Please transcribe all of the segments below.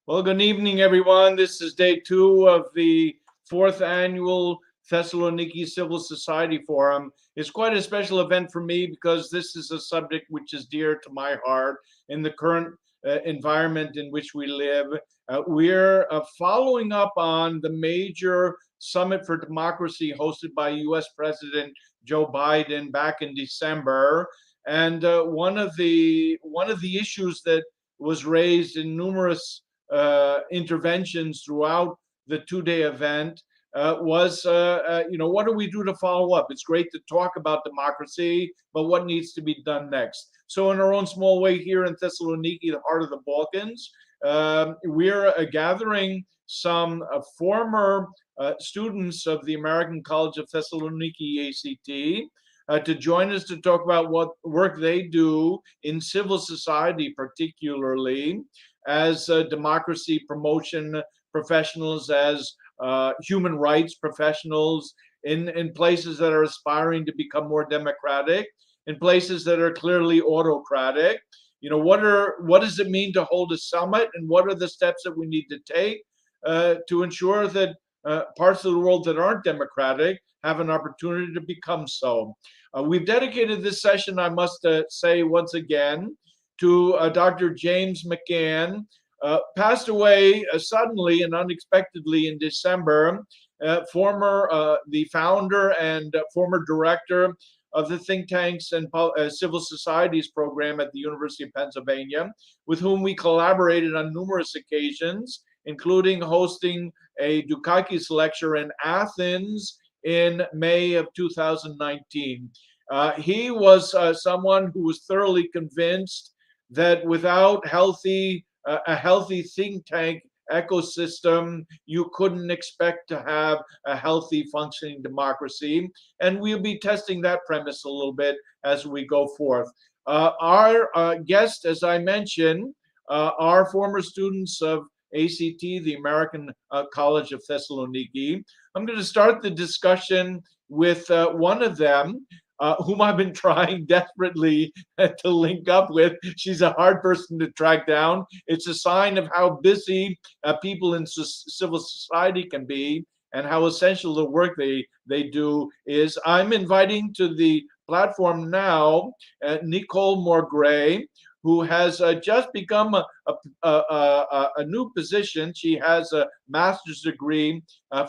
Well, good evening, everyone. This is day 2 of the 4th annual Thessaloniki Civil Society Forum. It's quite a special event for me because this is a subject which is dear to my heart in the current environment in which we live. We're following up on the major Summit for Democracy hosted by US President Joe Biden back in December. And one of the issues that was raised in numerous interventions throughout the 2-day event was, what do we do to follow up? It's great to talk about democracy, but what needs to be done next? So in our own small way here in Thessaloniki, the heart of the Balkans, we're gathering some former students of the American College of Thessaloniki, ACT, to join us to talk about what work they do in civil society, particularly as democracy promotion professionals, as human rights professionals in places that are aspiring to become more democratic, in places that are clearly autocratic. What does it mean to hold a summit, and what are the steps that we need to take to ensure that parts of the world that aren't democratic have an opportunity to become so. We've dedicated this session, I must say once again, to Dr. James McCann, passed away suddenly and unexpectedly in December, the founder and former director of the think tanks and civil societies program at the University of Pennsylvania, with whom we collaborated on numerous occasions, including hosting a Dukakis lecture in Athens in May of 2019. He was someone who was thoroughly convinced that without a healthy think tank ecosystem, you couldn't expect to have a healthy functioning democracy. And we'll be testing that premise a little bit as we go forth. Our guests, as I mentioned, are former students of ACT, the American College of Thessaloniki. I'm going to start the discussion with one of them, whom I've been trying desperately to link up with. She's a hard person to track down. It's a sign of how busy people in civil society can be and how essential the work they do is. I'm inviting to the platform now Nicole Morgray, who has just become a new position. She has a master's degree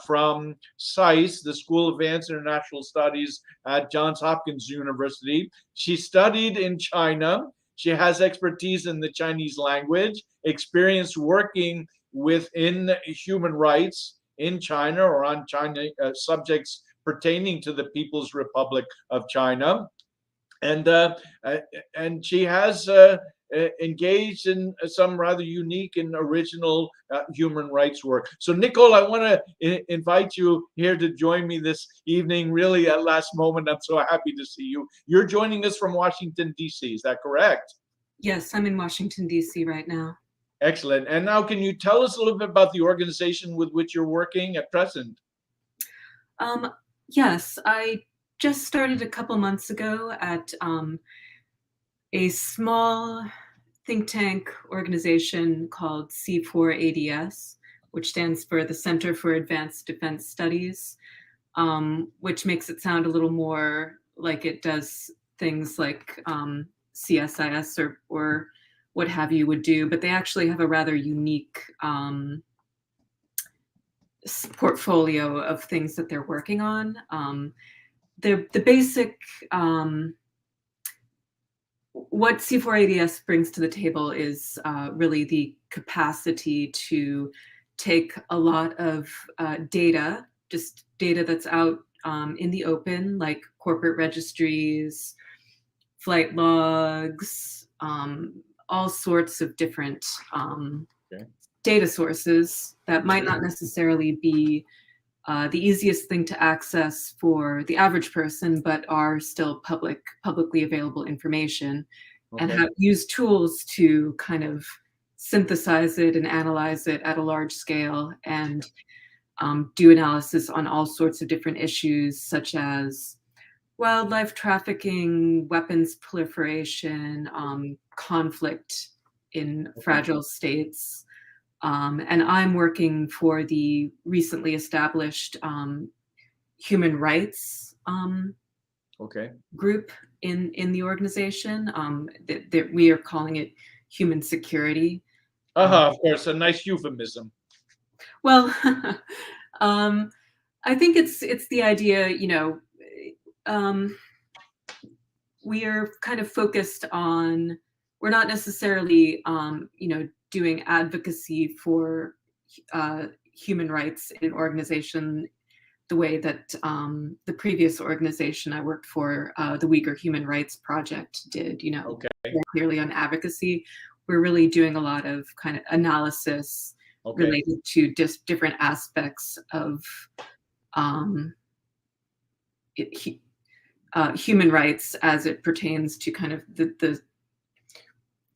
from SAIS, the School of Advanced International Studies at Johns Hopkins University. She studied in China. She has expertise in the Chinese language, experience working within human rights in China or on China subjects pertaining to the People's Republic of China. And she has engaged in some rather unique and original human rights work. So, Nicole, I want to invite you here to join me this evening. Really, at last moment, I'm so happy to see you. You're joining us from Washington, D.C. Is that correct? Yes, I'm in Washington, D.C. right now. Excellent. And now, can you tell us a little bit about the organization with which you're working at present? Yes, I just started a couple months ago at a small think tank organization called C4ADS, which stands for the Center for Advanced Defense Studies, which makes it sound a little more like it does things like CSIS or what have you would do, but they actually have a rather unique portfolio of things that they're working on. The basic, what C4ADS brings to the table is really the capacity to take a lot of data, just data that's out in the open, like corporate registries, flight logs, all sorts of different data sources that might not necessarily be the easiest thing to access for the average person, but are still publicly available information, and have used tools to kind of synthesize it and analyze it at a large scale and do analysis on all sorts of different issues, such as wildlife trafficking, weapons proliferation, conflict in fragile states, And I'm working for the recently established human rights group in the organization. That we are calling it human security. Of course, a nice euphemism. Well, I think it's the idea, we are kind of focused on, we're not necessarily, doing advocacy for human rights in an organization the way that the previous organization I worked for, the Uyghur Human Rights Project did, more clearly on advocacy. We're really doing a lot of kind of analysis related to just different aspects of human rights as it pertains to kind of the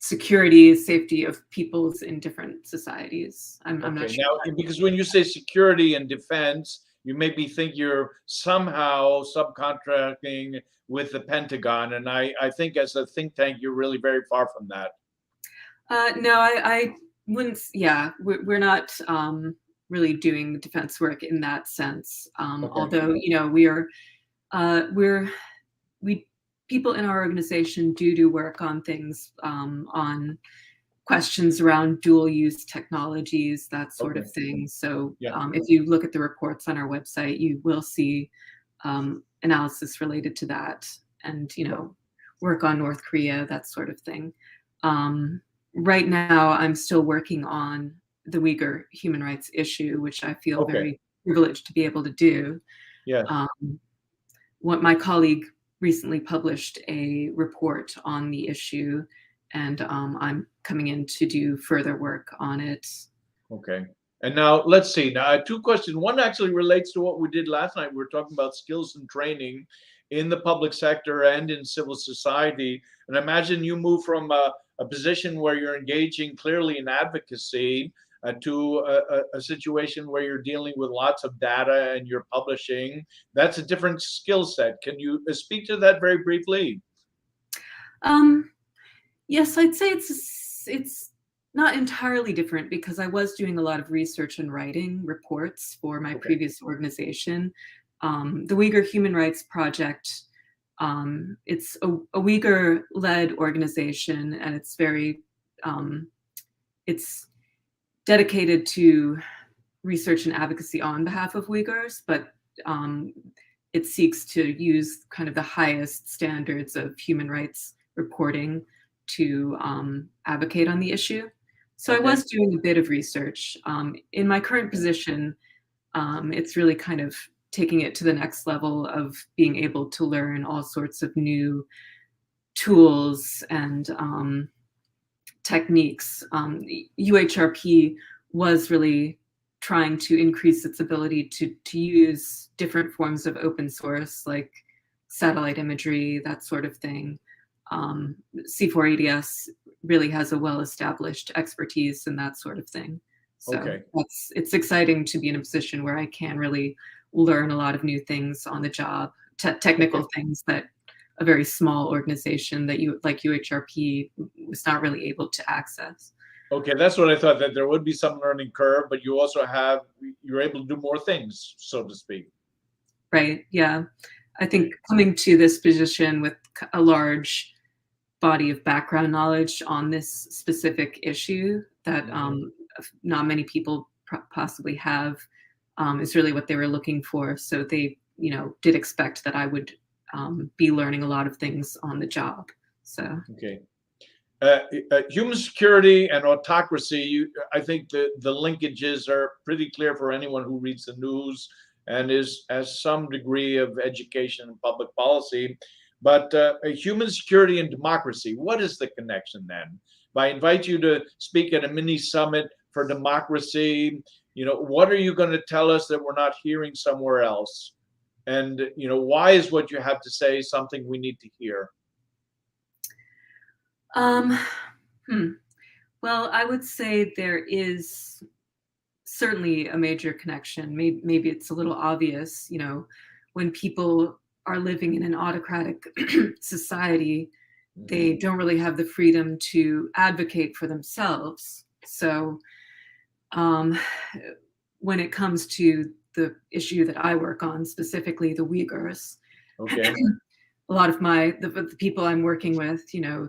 security, safety of peoples in different societies. I'm not sure. Now, because when you say security and defense, you make me think you're somehow subcontracting with the Pentagon. And I think as a think tank, you're really very far from that. No, I wouldn't. Yeah, we're not really doing defense work in that sense. Although, we people in our organization do work on things, on questions around dual use technologies, that sort of thing. So if you look at the reports on our website, you will see analysis related to that, and work on North Korea, that sort of thing. Right now, I'm still working on the Uyghur human rights issue, which I feel very privileged to be able to do. Yeah. What my colleague recently published a report on the issue, and I'm coming in to do further work on it. Okay. And now let's see. Now I have two questions. One actually relates to what we did last night. We were talking about skills and training in the public sector and in civil society. And imagine you move from a position where you're engaging clearly in advocacy to a situation where you're dealing with lots of data and you're publishing. That's a different skill set. Can you speak to that very briefly? Yes, I'd say it's not entirely different, because I was doing a lot of research and writing reports for my previous organization. The Uyghur Human Rights Project, it's a Uyghur-led organization, and it's very, it's dedicated to research and advocacy on behalf of Uyghurs, but it seeks to use kind of the highest standards of human rights reporting to advocate on the issue. So I was doing a bit of research. In my current position, it's really kind of taking it to the next level of being able to learn all sorts of new tools and techniques. UHRP was really trying to increase its ability to use different forms of open source, like satellite imagery, that sort of thing. C4ADS really has a well-established expertise in that sort of thing. So it's exciting to be in a position where I can really learn a lot of new things on the job, technical things that a very small organization that like UHRP was not really able to access. Okay, that's what I thought, that there would be some learning curve, but you also you're able to do more things, so to speak. Right, yeah. I think coming to this position with a large body of background knowledge on this specific issue that not many people possibly have is really what they were looking for. So they, did expect that I would be learning a lot of things on the job. So human security and autocracy, I think the linkages are pretty clear for anyone who reads the news and has some degree of education in public policy. But human security and democracy, what is the connection then? If I invite you to speak at a mini summit for democracy, what are you going to tell us that we're not hearing somewhere else? And, why is what you have to say something we need to hear? Well, I would say there is certainly a major connection. Maybe it's a little obvious, when people are living in an autocratic society, they don't really have the freedom to advocate for themselves. So when it comes to the issue that I work on, specifically the Uyghurs. Okay. A lot of the people I'm working with,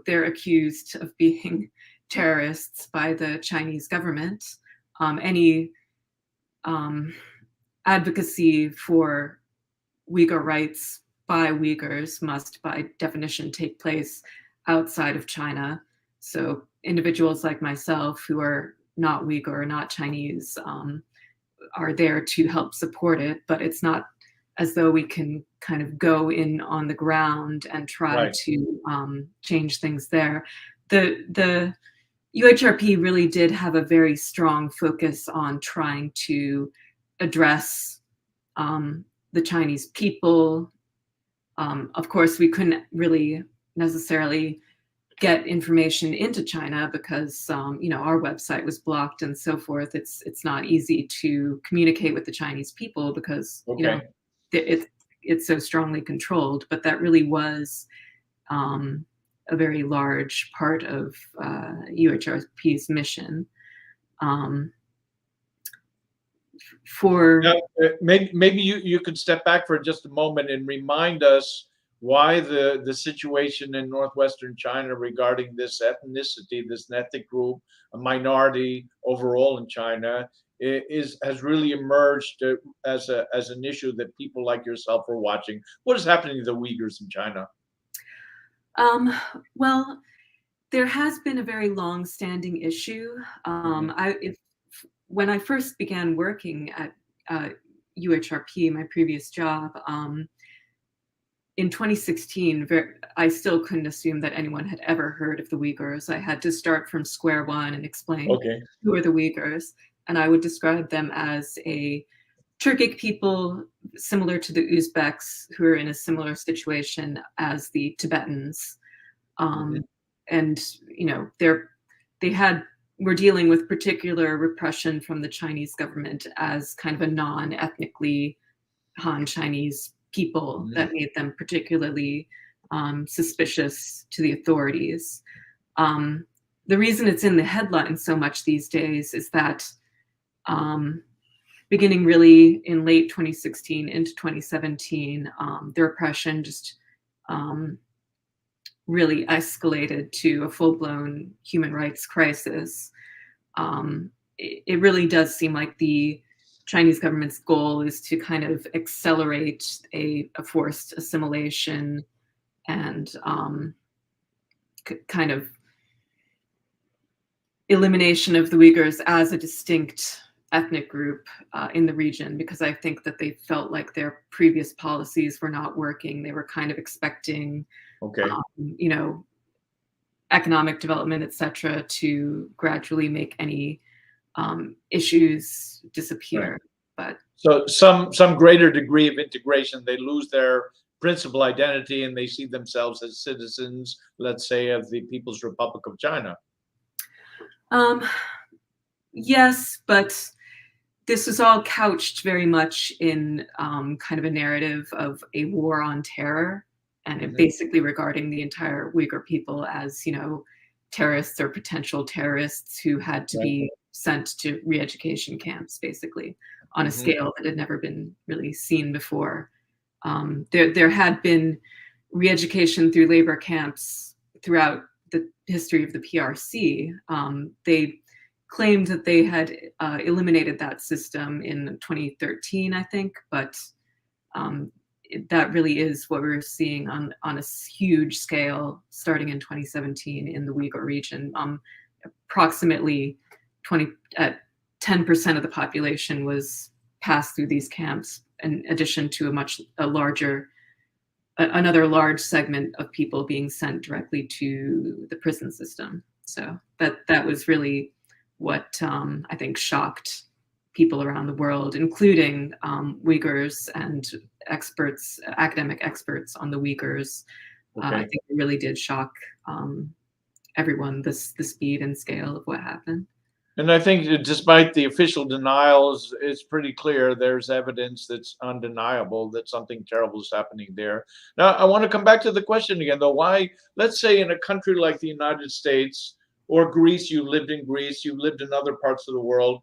they're accused of being terrorists by the Chinese government. Any advocacy for Uyghur rights by Uyghurs must, by definition, take place outside of China. So individuals like myself who are not Uyghur or not Chinese are there to help support it, but it's not as though we can kind of go in on the ground and try to change things there. The UHRP really did have a very strong focus on trying to address the Chinese people. Of course, we couldn't really necessarily get information into China because our website was blocked and so forth. It's not easy to communicate with the Chinese people because it's so strongly controlled. But that really was a very large part of UHRP's mission. Maybe you could step back for just a moment and remind us why the situation in northwestern China regarding this ethnicity, this ethnic group, a minority overall in China, has really emerged as an issue that people like yourself are watching. What is happening to the Uyghurs in China? Well, there has been a very long-standing issue. When I first began working at UHRP, my previous job, in 2016, I still couldn't assume that anyone had ever heard of the Uyghurs. I had to start from square one and explain who are the Uyghurs. And I would describe them as a Turkic people similar to the Uzbeks, who are in a similar situation as the Tibetans. And, we're dealing with particular repression from the Chinese government as kind of a non-ethnically Han Chinese people that made them particularly suspicious to the authorities. The reason it's in the headlines so much these days is that beginning really in late 2016 into 2017, the repression just really escalated to a full-blown human rights crisis. It really does seem like the Chinese government's goal is to kind of accelerate a forced assimilation and kind of elimination of the Uyghurs as a distinct ethnic group in the region, because I think that they felt like their previous policies were not working. They were kind of expecting, economic development, etc., to gradually make any issues disappear. But so some greater degree of integration, they lose their principal identity and they see themselves as citizens, let's say, of the People's Republic of China. Yes, but this was all couched very much in kind of a narrative of a war on terror, and basically regarding the entire Uyghur people as, terrorists or potential terrorists who had to be sent to re-education camps, basically, on a scale that had never been really seen before. There had been re-education through labor camps throughout the history of the PRC. They claimed that they had eliminated that system in 2013, I think, but that really is what we're seeing on a huge scale starting in 2017 in the Uyghur region. Approximately 10% of the population was passed through these camps, in addition to another large segment of people being sent directly to the prison system. So that was really what I think shocked people around the world, including Uyghurs and experts, academic experts on the Uyghurs. I think it really did shock everyone, the speed and scale of what happened. And I think despite the official denials, it's pretty clear there's evidence that's undeniable that something terrible is happening there. Now, I want to come back to the question again, though. Why, let's say in a country like the United States or Greece, you lived in other parts of the world,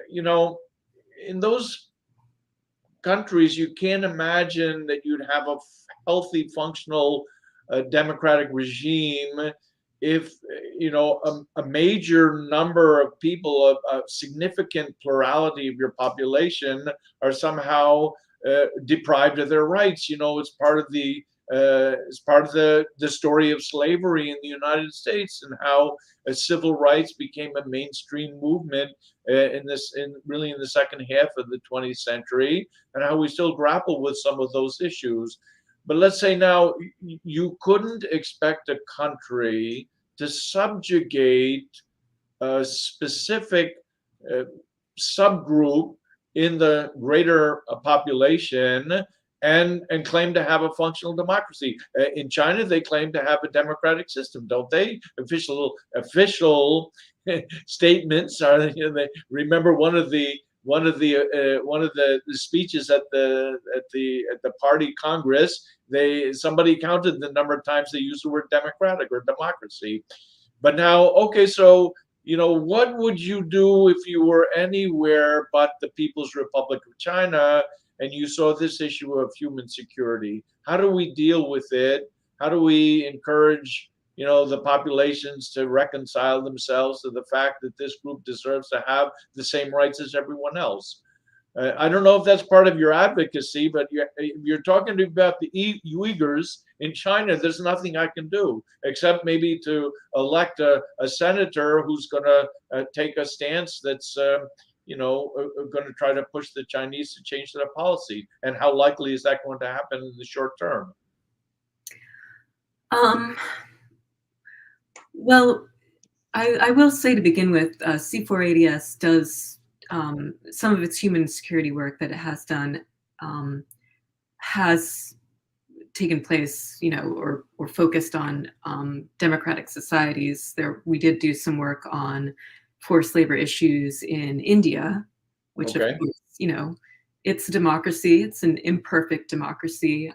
you know, in those countries, you can't imagine that you'd have a healthy, functional democratic regime if, you know, a major number of people, a significant plurality of your population, are somehow deprived of their rights. You know, it's part of the story of slavery in the United States, and how civil rights became a mainstream movement in really in the second half of the 20th century, and how we still grapple with some of those issues. But let's say now you couldn't expect a country to subjugate a specific uh, subgroup in the greater population and claim to have a functional democracy. In China, they claim to have a democratic system, don't they? Official statements are. You know, they remember one of the speeches at the party congress. Somebody counted the number of times they used the word democratic or democracy. But now, okay, so you know, what would you do if you were anywhere but the People's Republic of China and you saw this issue of human security? How do we deal with it? How do we encourage, you know, the populations to reconcile themselves to the fact that this group deserves to have the same rights as everyone else? I don't know if that's part of your advocacy, but you're talking about the Uyghurs in China. There's nothing I can do except maybe to elect a senator who's going to take a stance that's, you know, going to try to push the Chinese to change their policy. And how likely is that going to happen in the short term? Well, I will say to begin with, C4ADS does some of its human security work that it has done has taken place, you know, or focused on democratic societies. We did do some work on forced labor issues in India, which Okay. of course, you know, it's a democracy. It's an imperfect democracy.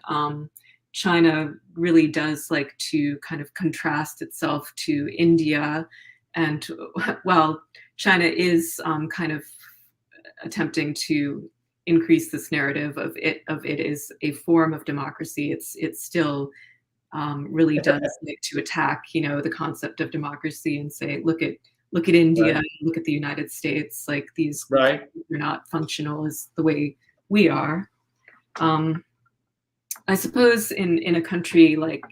China really does like to kind of contrast itself to India, and well, China is kind of attempting to increase this narrative of it is a form of democracy. It still really does like to attack, you know, the concept of democracy and say, look at India, Right. look at the United States, like these Right. are not functional as the way we are. I suppose in a country like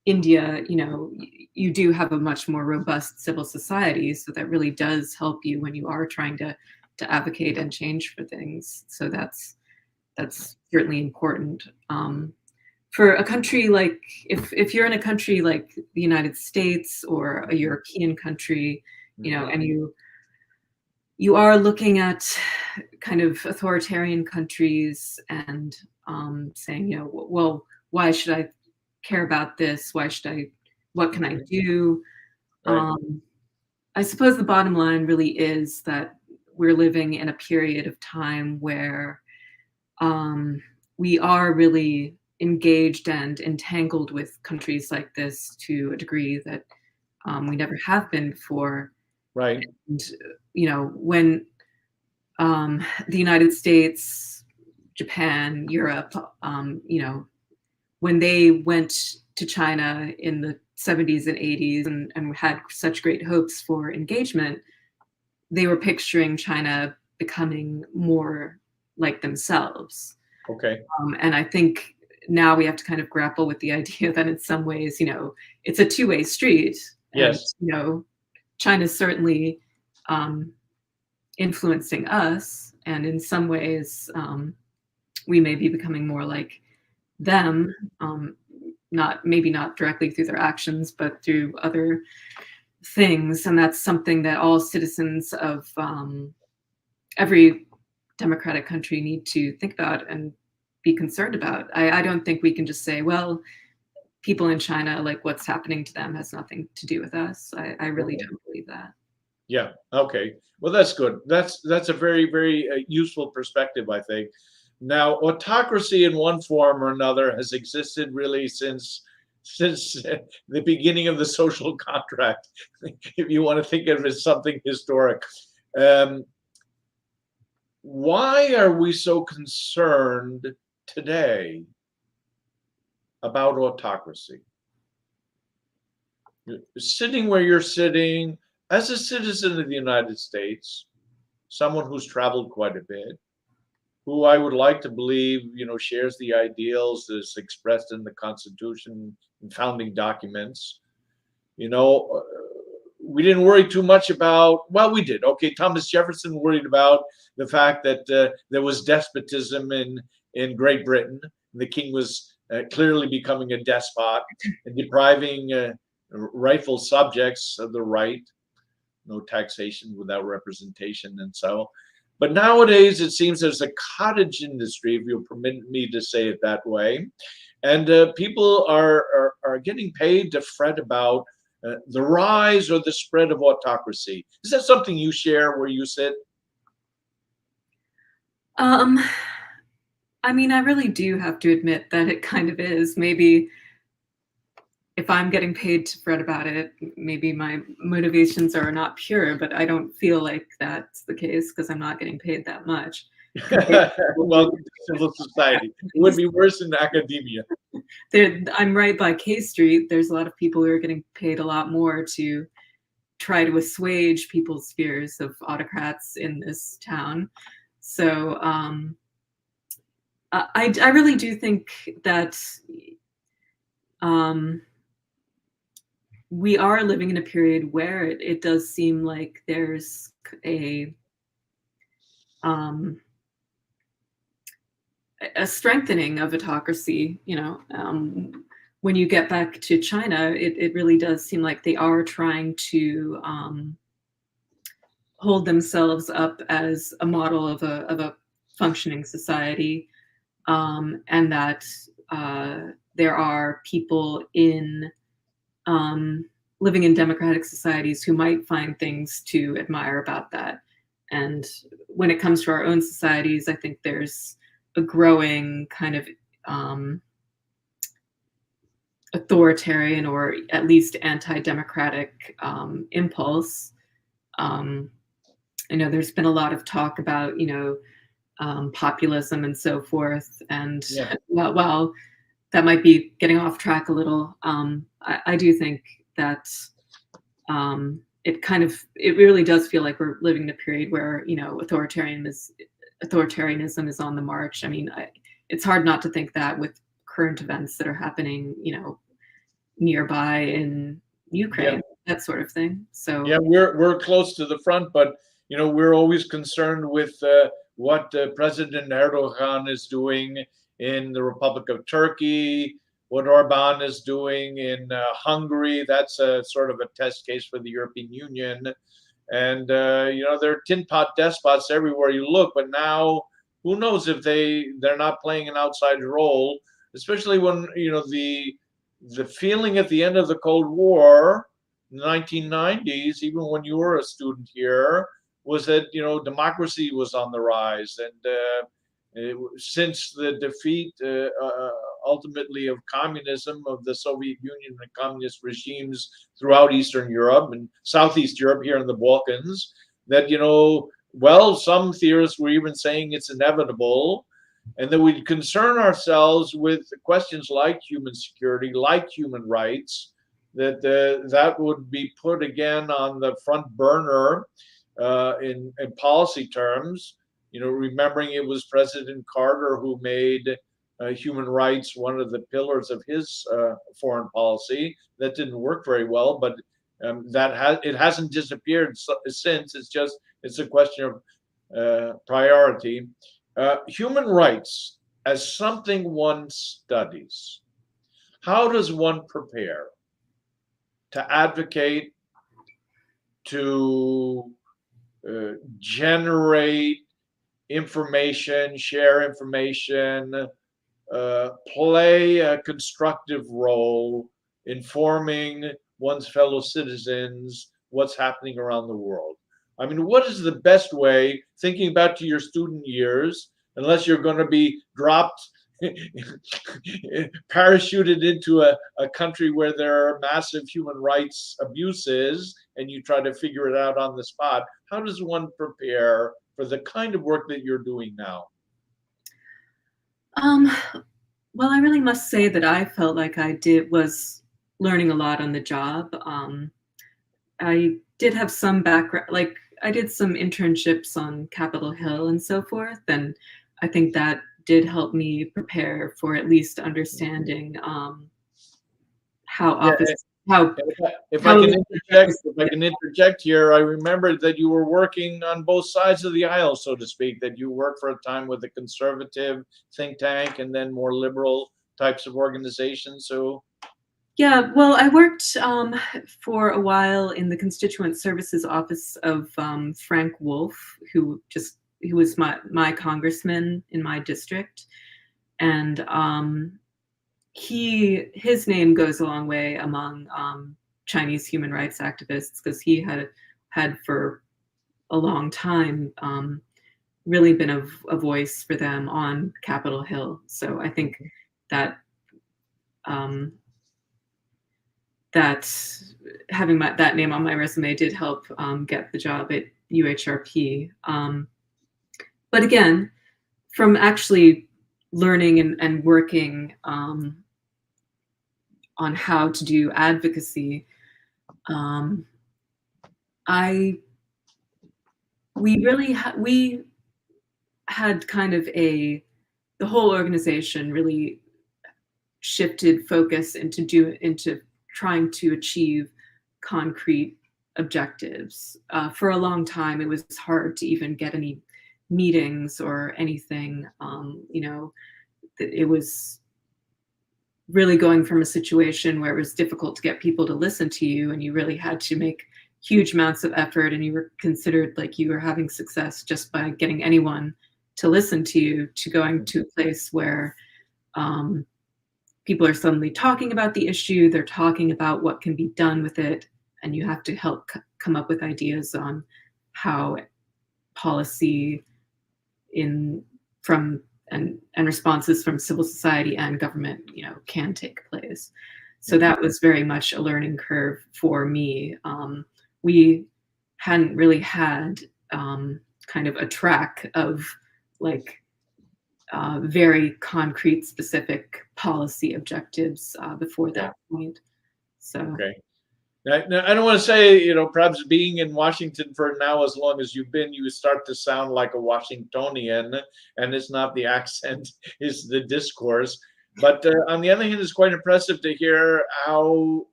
India, you know, you do have a much more robust civil society, so that really does help you when you are trying to advocate and change for things. So that's certainly important. For a country like, if you're in a country like the United States or a European country, you know, and you are looking at kind of authoritarian countries and saying, you know, well, why should I care about this? What can I do? Right. I suppose the bottom line really is that we're living in a period of time where we are really engaged and entangled with countries like this to a degree that we never have been before. Right. And, you know, when the United States, Japan, Europe, you know, when they went to China in the 70s and 80s and had such great hopes for engagement, they were picturing China becoming more like themselves. Okay. And I think now we have to kind of grapple with the idea that in some ways, you know, it's a two-way street. Yes. And, you know, China's certainly influencing us, and in some ways, we may be becoming more like them, maybe not directly through their actions, but through other things. And that's something that all citizens of every democratic country need to think about and be concerned about. I don't think we can just say, well, people in China, like what's happening to them has nothing to do with us. I really don't believe that. Yeah. Okay. Well, that's good. That's a very, very useful perspective, I think. Now, autocracy in one form or another has existed really since the beginning of the social contract, if you want to think of it as something historic. why are we so concerned today about autocracy? Sitting where you're sitting, as a citizen of the United States, someone who's traveled quite a bit, who I would like to believe, shares the ideals as expressed in the Constitution and founding documents. We didn't worry too much about, well, we did. Okay, Thomas Jefferson worried about the fact that there was despotism in Great Britain. The king was clearly becoming a despot and depriving rightful subjects of the right, no taxation without representation and so. But nowadays, it seems there's a cottage industry, if you'll permit me to say it that way. And people are getting paid to fret about the rise or the spread of autocracy. Is that something you share where you sit? I mean, I really do have to admit that it kind of is. Maybe if I'm getting paid to fret about it, maybe my motivations are not pure, but I don't feel like that's the case because I'm not getting paid that much. Welcome to civil society. It would be worse in academia. I'm right by K Street. There's a lot of people who are getting paid a lot more to try to assuage people's fears of autocrats in this town. So I really do think that we are living in a period where it does seem like there's a strengthening of autocracy. When you get back to China, it really does seem like they are trying to hold themselves up as a model of a functioning society, and that there are people living in democratic societies who might find things to admire about that. And when it comes to our own societies, I think there's a growing kind of authoritarian or at least anti-democratic impulse. I know there's been a lot of talk about, populism and so forth. And Yeah. well, that might be getting off track a little. I do think that it really does feel like we're living in a period where, authoritarianism is on the march. I mean, it's hard not to think that with current events that are happening, nearby in Ukraine, that sort of thing. So yeah, we're close to the front, but we're always concerned with what President Erdogan is doing in the Republic of Turkey, what Orban is doing in Hungary. That's a sort of a test case for the European Union. And there are tin pot despots everywhere you look, but now who knows if they're not playing an outside role, especially when the feeling at the end of the Cold War, in the 1990s, even when you were a student here, was that democracy was on the rise, and since the defeat ultimately of communism, of the Soviet Union and communist regimes throughout Eastern Europe and Southeast Europe here in the Balkans, that some theorists were even saying it's inevitable, and that we concern ourselves with questions like human security, like human rights, that would be put again on the front burner in policy terms. Remembering it was President Carter who made human rights one of the pillars of his foreign policy. That didn't work very well, but it hasn't disappeared since. It's a question of priority. Human rights as something one studies. How does one prepare to advocate, to generate information, share information, play a constructive role informing one's fellow citizens what's happening around the world? I mean, what is the best way, thinking back to your student years, unless you're going to be dropped, parachuted into a country where there are massive human rights abuses, and you try to figure it out on the spot? How does one prepare for the kind of work that you're doing now? Well, I really must say that I felt like was learning a lot on the job. I did have some background, like I did some internships on Capitol Hill and so forth, and I think that did help me prepare for at least understanding how Yeah, office how if I how can interject, elections. if I can interject here, I remember that you were working on both sides of the aisle, so to speak, that you worked for a time with a conservative think tank and then more liberal types of organizations. So Yeah, well, I worked for a while in the Constituent Services Office of Frank Wolf, who was my congressman in my district, and his name goes a long way among Chinese human rights activists because he had for a long time really been a voice for them on Capitol Hill. So I think that um, that having that name on my resume did help get the job at UHRP. But again, from actually learning and working on how to do advocacy, I we had kind of the whole organization really shifted focus into trying to achieve concrete objectives. For a long time, it was hard to even get any meetings or anything. It was really going from a situation where it was difficult to get people to listen to you, and you really had to make huge amounts of effort, and you were considered like you were having success just by getting anyone to listen to you, to going to a place where people are suddenly talking about the issue, they're talking about what can be done with it, and you have to help come up with ideas on how policy and responses from civil society and government, can take place. So that was very much a learning curve for me. We hadn't really had kind of a track of like very concrete, specific policy objectives before that point. So. okay. Now, I don't want to say, perhaps being in Washington for now as long as you've been, you start to sound like a Washingtonian, and it's not the accent, it's the discourse. But on the other hand, it's quite impressive to hear how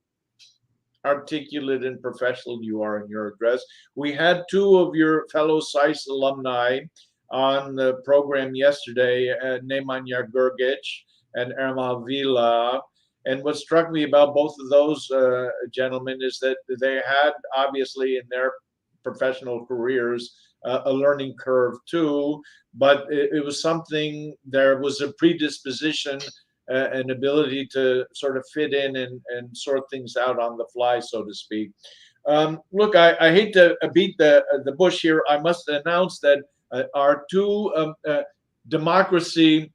articulate and professional you are in your address. We had two of your fellow SAIS alumni on the program yesterday, Nemanja Grgic and Ermal Vila. And what struck me about both of those gentlemen is that they had, obviously, in their professional careers, a learning curve too, but it was something, there was a predisposition, an ability to sort of fit in and sort things out on the fly, so to speak. Look, I hate to beat the bush here. I must announce that our two democracy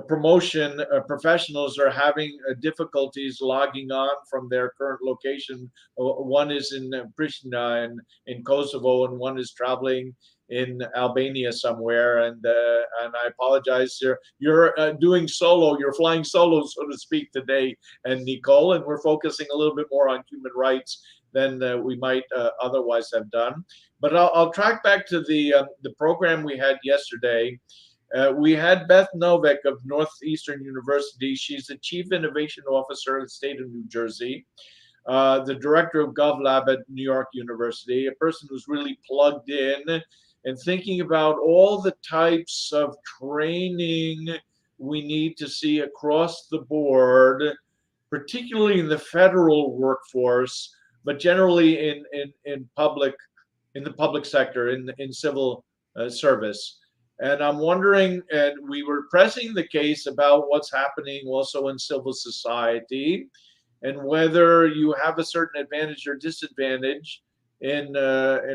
promotion professionals are having difficulties logging on from their current location. One is in Pristina in Kosovo, and one is traveling in Albania somewhere. And I apologize. You're doing solo. You're flying solo, so to speak, today, and Nicole. And we're focusing a little bit more on human rights than we might otherwise have done. But I'll track back to the program we had yesterday. We had Beth Novak of Northeastern University. She's the Chief Innovation Officer of the state of New Jersey, the director of GovLab at New York University, a person who's really plugged in and thinking about all the types of training we need to see across the board, particularly in the federal workforce, but generally in the public sector, in civil service. And I'm wondering, and we were pressing the case about what's happening also in civil society, and whether you have a certain advantage or disadvantage in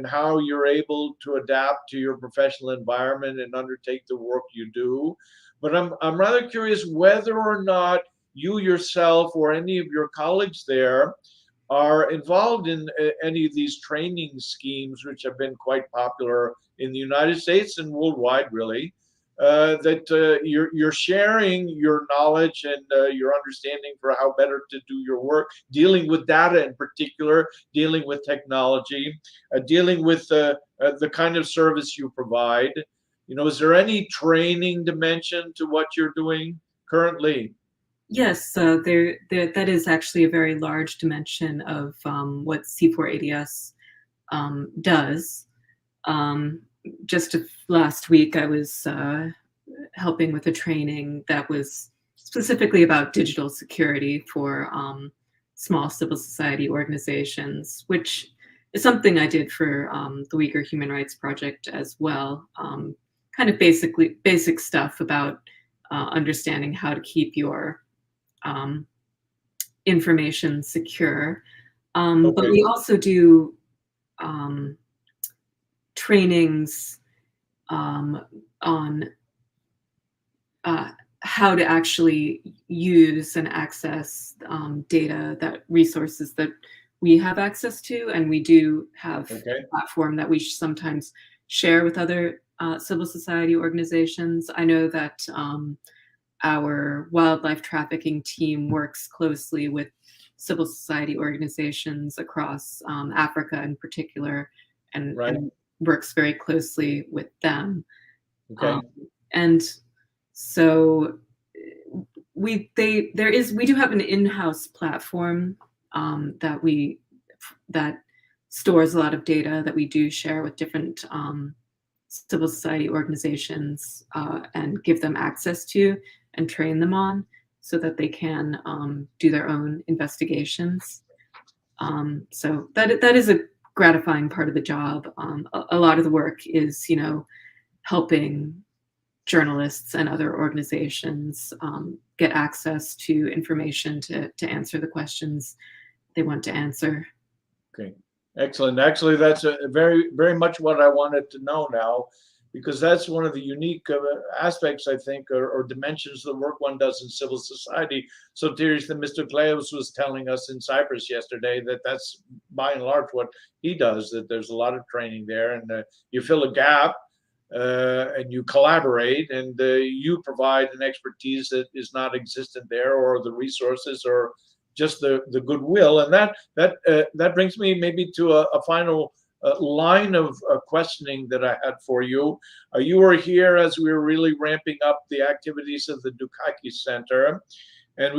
how you're able to adapt to your professional environment and undertake the work you do. But I'm rather curious whether or not you yourself or any of your colleagues there are involved in any of these training schemes, which have been quite popular in the United States and worldwide, really, that you're sharing your knowledge and your understanding for how better to do your work, dealing with data in particular, dealing with technology, dealing with the kind of service you provide. You know, is there any training dimension to what you're doing currently? Yes, that is actually a very large dimension of what C4ADS does. Just last week, I was helping with a training that was specifically about digital security for small civil society organizations, which is something I did for the Uyghur Human Rights Project as well. Kind of basic stuff about understanding how to keep your information secure. But we also do trainings on how to actually use and access data, resources that we have access to, and we do have a platform that we sometimes share with other civil society organizations. I know that our wildlife trafficking team works closely with civil society organizations across Africa in particular, and works very closely with them. And so we do have an in-house platform that stores a lot of data that we do share with different civil society organizations and give them access to and train them on, so that they can do their own investigations. So that is a gratifying part of the job. A lot of the work is, helping journalists and other organizations get access to information to answer the questions they want to answer. Okay, excellent. Actually, that's very, very much what I wanted to know now, because that's one of the unique aspects, I think, or dimensions of the work one does in civil society. So, Thierry, Mr. Kleos was telling us in Cyprus yesterday that that's by and large what he does, that there's a lot of training there, and you fill a gap and you collaborate, and you provide an expertise that is not existent there, or the resources, or just the goodwill. And that brings me maybe to a final line of questioning that I had for you. You were here as we were really ramping up the activities of the Dukakis Center, and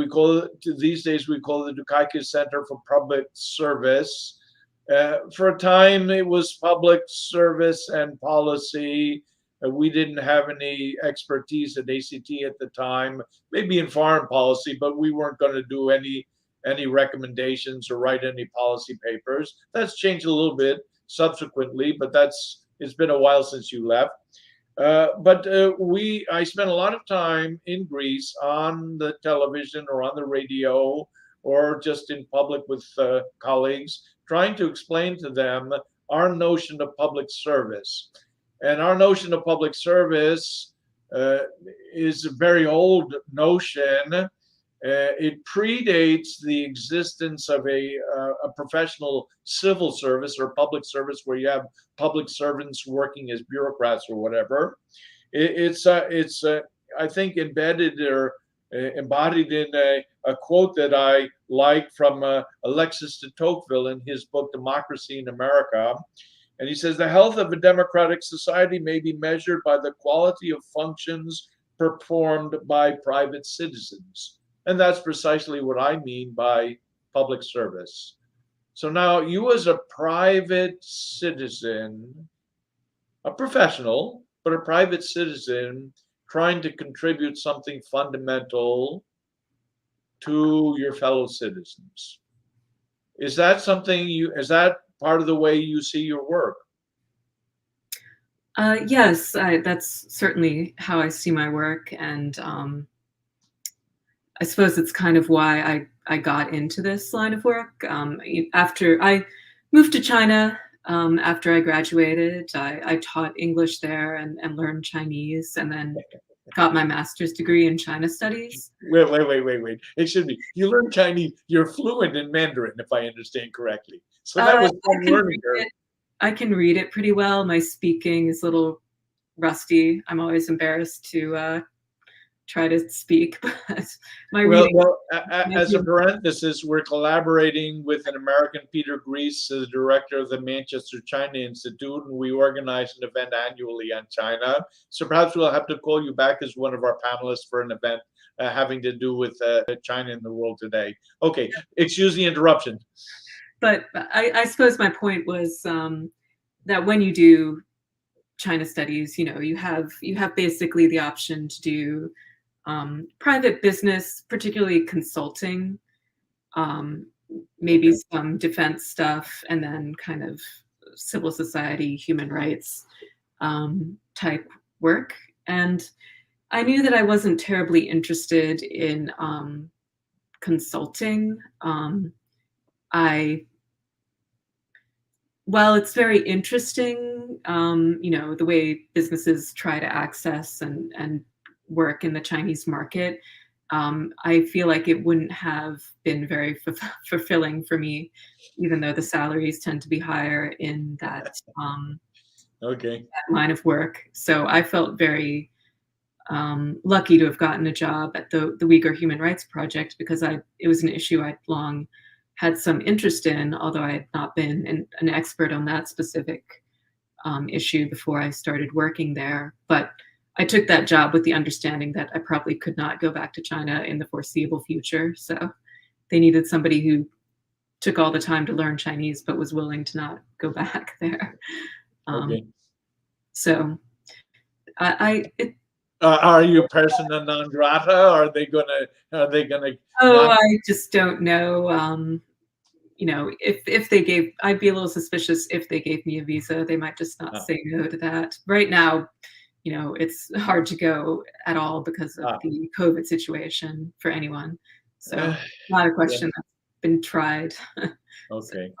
these days we call it the Dukakis Center for Public Service. For a time, it was public service and policy. We didn't have any expertise at ACT at the time, maybe in foreign policy, but we weren't going to do any recommendations or write any policy papers. That's changed a little bit subsequently, but it's been a while since you left. But I spent a lot of time in Greece on the television or on the radio or just in public with colleagues, trying to explain to them our notion of public service. And our notion of public service is a very old notion. It predates the existence of a professional civil service or public service where you have public servants working as bureaucrats or whatever. It's I think, embedded or embodied in a quote that I like from Alexis de Tocqueville in his book, Democracy in America. And he says, the health of a democratic society may be measured by the quality of functions performed by private citizens. And that's precisely what I mean by public service. So now you, as a private citizen, a professional, but a private citizen, trying to contribute something fundamental to your fellow citizens. Is that part of the way you see your work? Yes, that's certainly how I see my work. And I suppose it's kind of why I got into this line of work. After I moved to China, after I graduated, I taught English there and learned Chinese. And then got my master's degree in China studies. Wait. It should be. You learn Chinese. You're fluent in Mandarin, if I understand correctly. So that was some learning curve. I can read it pretty well. My speaking is a little rusty. I'm always embarrassed to try to speak, but my reading. Well, as a parenthesis, we're collaborating with an American, Peter Grease, the director of the Manchester China Institute, and we organize an event annually on China. So perhaps we'll have to call you back as one of our panelists for an event having to do with China in the world today. Okay, excuse the interruption. But I suppose my point was that when you do China studies, you have basically the option to do private business, particularly consulting, maybe some defense stuff, and then kind of civil society, human rights type work. And I knew that I wasn't terribly interested in consulting. While it's very interesting, the way businesses try to access and work in the Chinese market, I feel like it wouldn't have been very fulfilling for me, even though the salaries tend to be higher in that, that line of work. So I felt very lucky to have gotten a job at the Uyghur Human Rights Project, because it was an issue I'd long had some interest in, although I had not been an expert on that specific issue before I started working there. But I took that job with the understanding that I probably could not go back to China in the foreseeable future. So they needed somebody who took all the time to learn Chinese, but was willing to not go back there. So are you persona non grata? Are they gonna? Oh, I just don't know. If they gave, I'd be a little suspicious if they gave me a visa. They might just not say no to that. Right now, it's hard to go at all because of the COVID situation for anyone. So not a question that's been tried. Okay.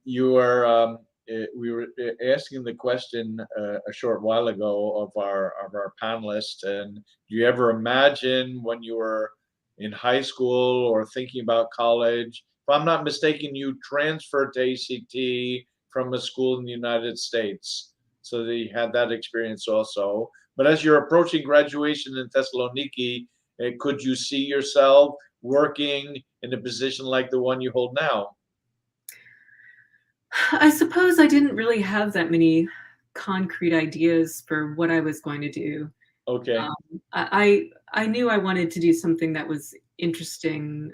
You are. We were asking the question a short while ago of our panelists, and do you ever imagine when you were in high school or thinking about college? If I'm not mistaken, you transferred to ACT from a school in the United States, so that you had that experience also. But as you're approaching graduation in Thessaloniki, could you see yourself working in a position like the one you hold now? I suppose I didn't really have that many concrete ideas for what I was going to do. Okay. I knew I wanted to do something that was interesting,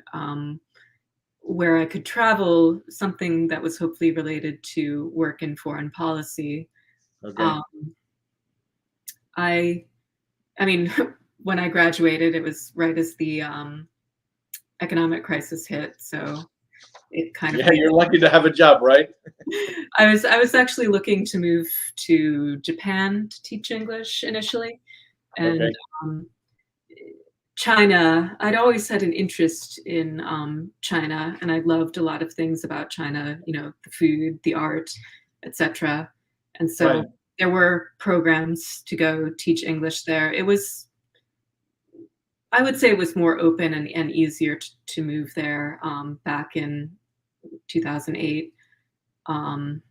where I could travel, something that was hopefully related to work in foreign policy. Okay. I mean, when I graduated, it was right as the economic crisis hit, so it kind of you're lucky to have a job, right? I was actually looking to move to Japan to teach English initially, and China. I'd always had an interest in China, and I loved a lot of things about China. The food, the art, etc. And so there were programs to go teach English there. It was, I would say, it was more open and easier to move there back in 2008. And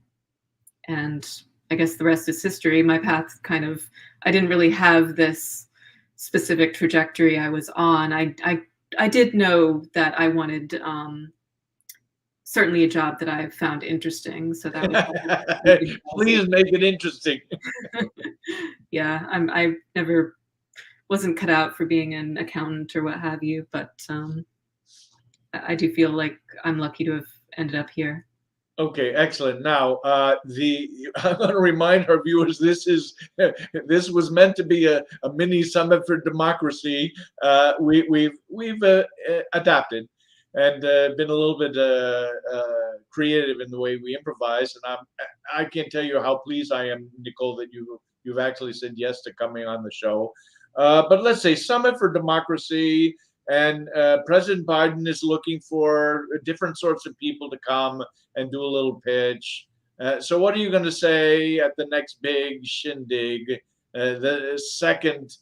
I guess the rest is history. My path I didn't really have this specific trajectory I was on. I did know that I wanted certainly a job that I found interesting. So that was please make it interesting. Yeah, I never wasn't cut out for being an accountant or what have you, but I do feel like I'm lucky to have ended up here. Okay, excellent. Now, I'm going to remind our viewers this was meant to be a mini summit for democracy. We've adapted and been a little bit creative in the way we improvise, and I can't tell you how pleased I am, Nicole, that you've actually said yes to coming on the show. But let's say Summit for Democracy, and President Biden is looking for different sorts of people to come and do a little pitch. So what are you going to say at the next big shindig the second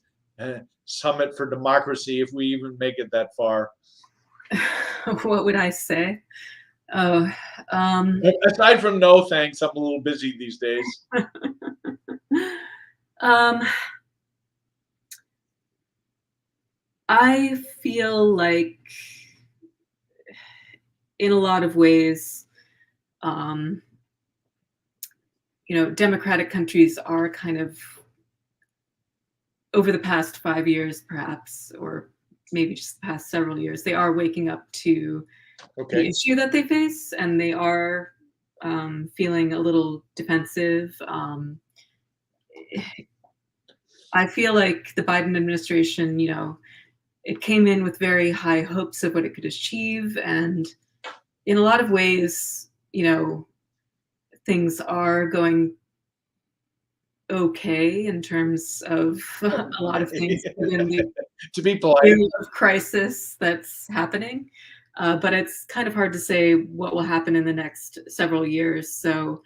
summit for democracy, if we even make it that far. What would I say? Oh, aside from no thanks, I'm a little busy these days. I feel like in a lot of ways, democratic countries are kind of, over the past 5 years, perhaps, or maybe just the past several years, they are waking up to the issue that they face, and they are feeling a little defensive. I feel like the Biden administration, it came in with very high hopes of what it could achieve, and in a lot of ways, things are going okay in terms of a lot of things within the to be polite of crisis that's happening. But it's kind of hard to say what will happen in the next several years. So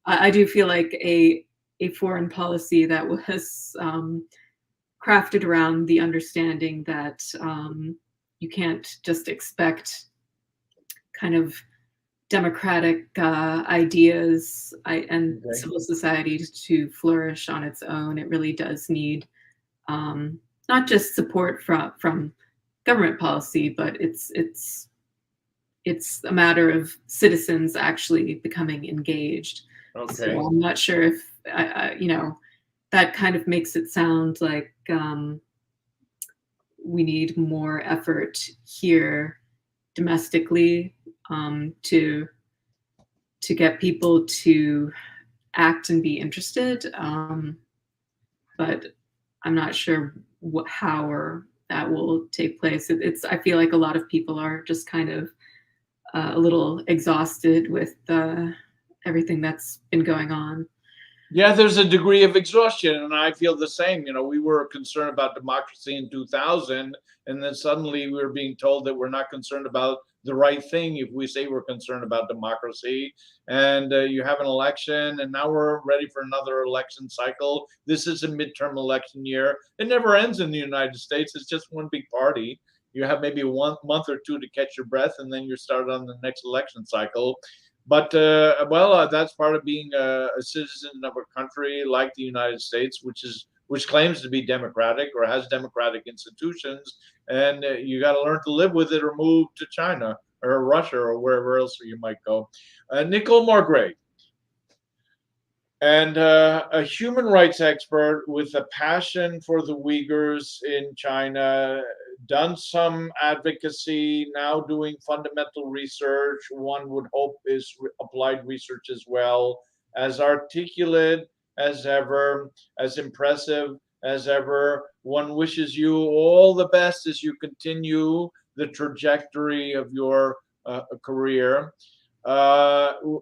I do feel like a foreign policy that was crafted around the understanding that you can't just expect kind of democratic ideas and civil society to flourish on its own. It really does need not just support from government policy, but it's a matter of citizens actually becoming engaged. So I'm not sure if that kind of makes it sound like we need more effort here domestically to get people to act and be interested, but I'm not sure how or that will take place. I feel like a lot of people are just kind of a little exhausted with everything that's been going on. Yeah, there's a degree of exhaustion, and I feel the same. We were concerned about democracy in 2000, and then suddenly we were being told that we're not concerned about the right thing if we say we're concerned about democracy. And you have an election, and now we're ready for another election cycle. This is a midterm election year. It never ends in the United States. It's just one big party. You have maybe 1 month or two to catch your breath, and then you're started on the next election cycle. But that's part of being a citizen of a country like the United States, which claims to be democratic or has democratic institutions, and you got to learn to live with it or move to China or Russia or wherever else you might go. Nicole Morgray, and a human rights expert with a passion for the Uyghurs in China, done some advocacy, now doing fundamental research. One would hope is applied research as well. As articulate as ever, as impressive as ever. One wishes you all the best as you continue the trajectory of your career.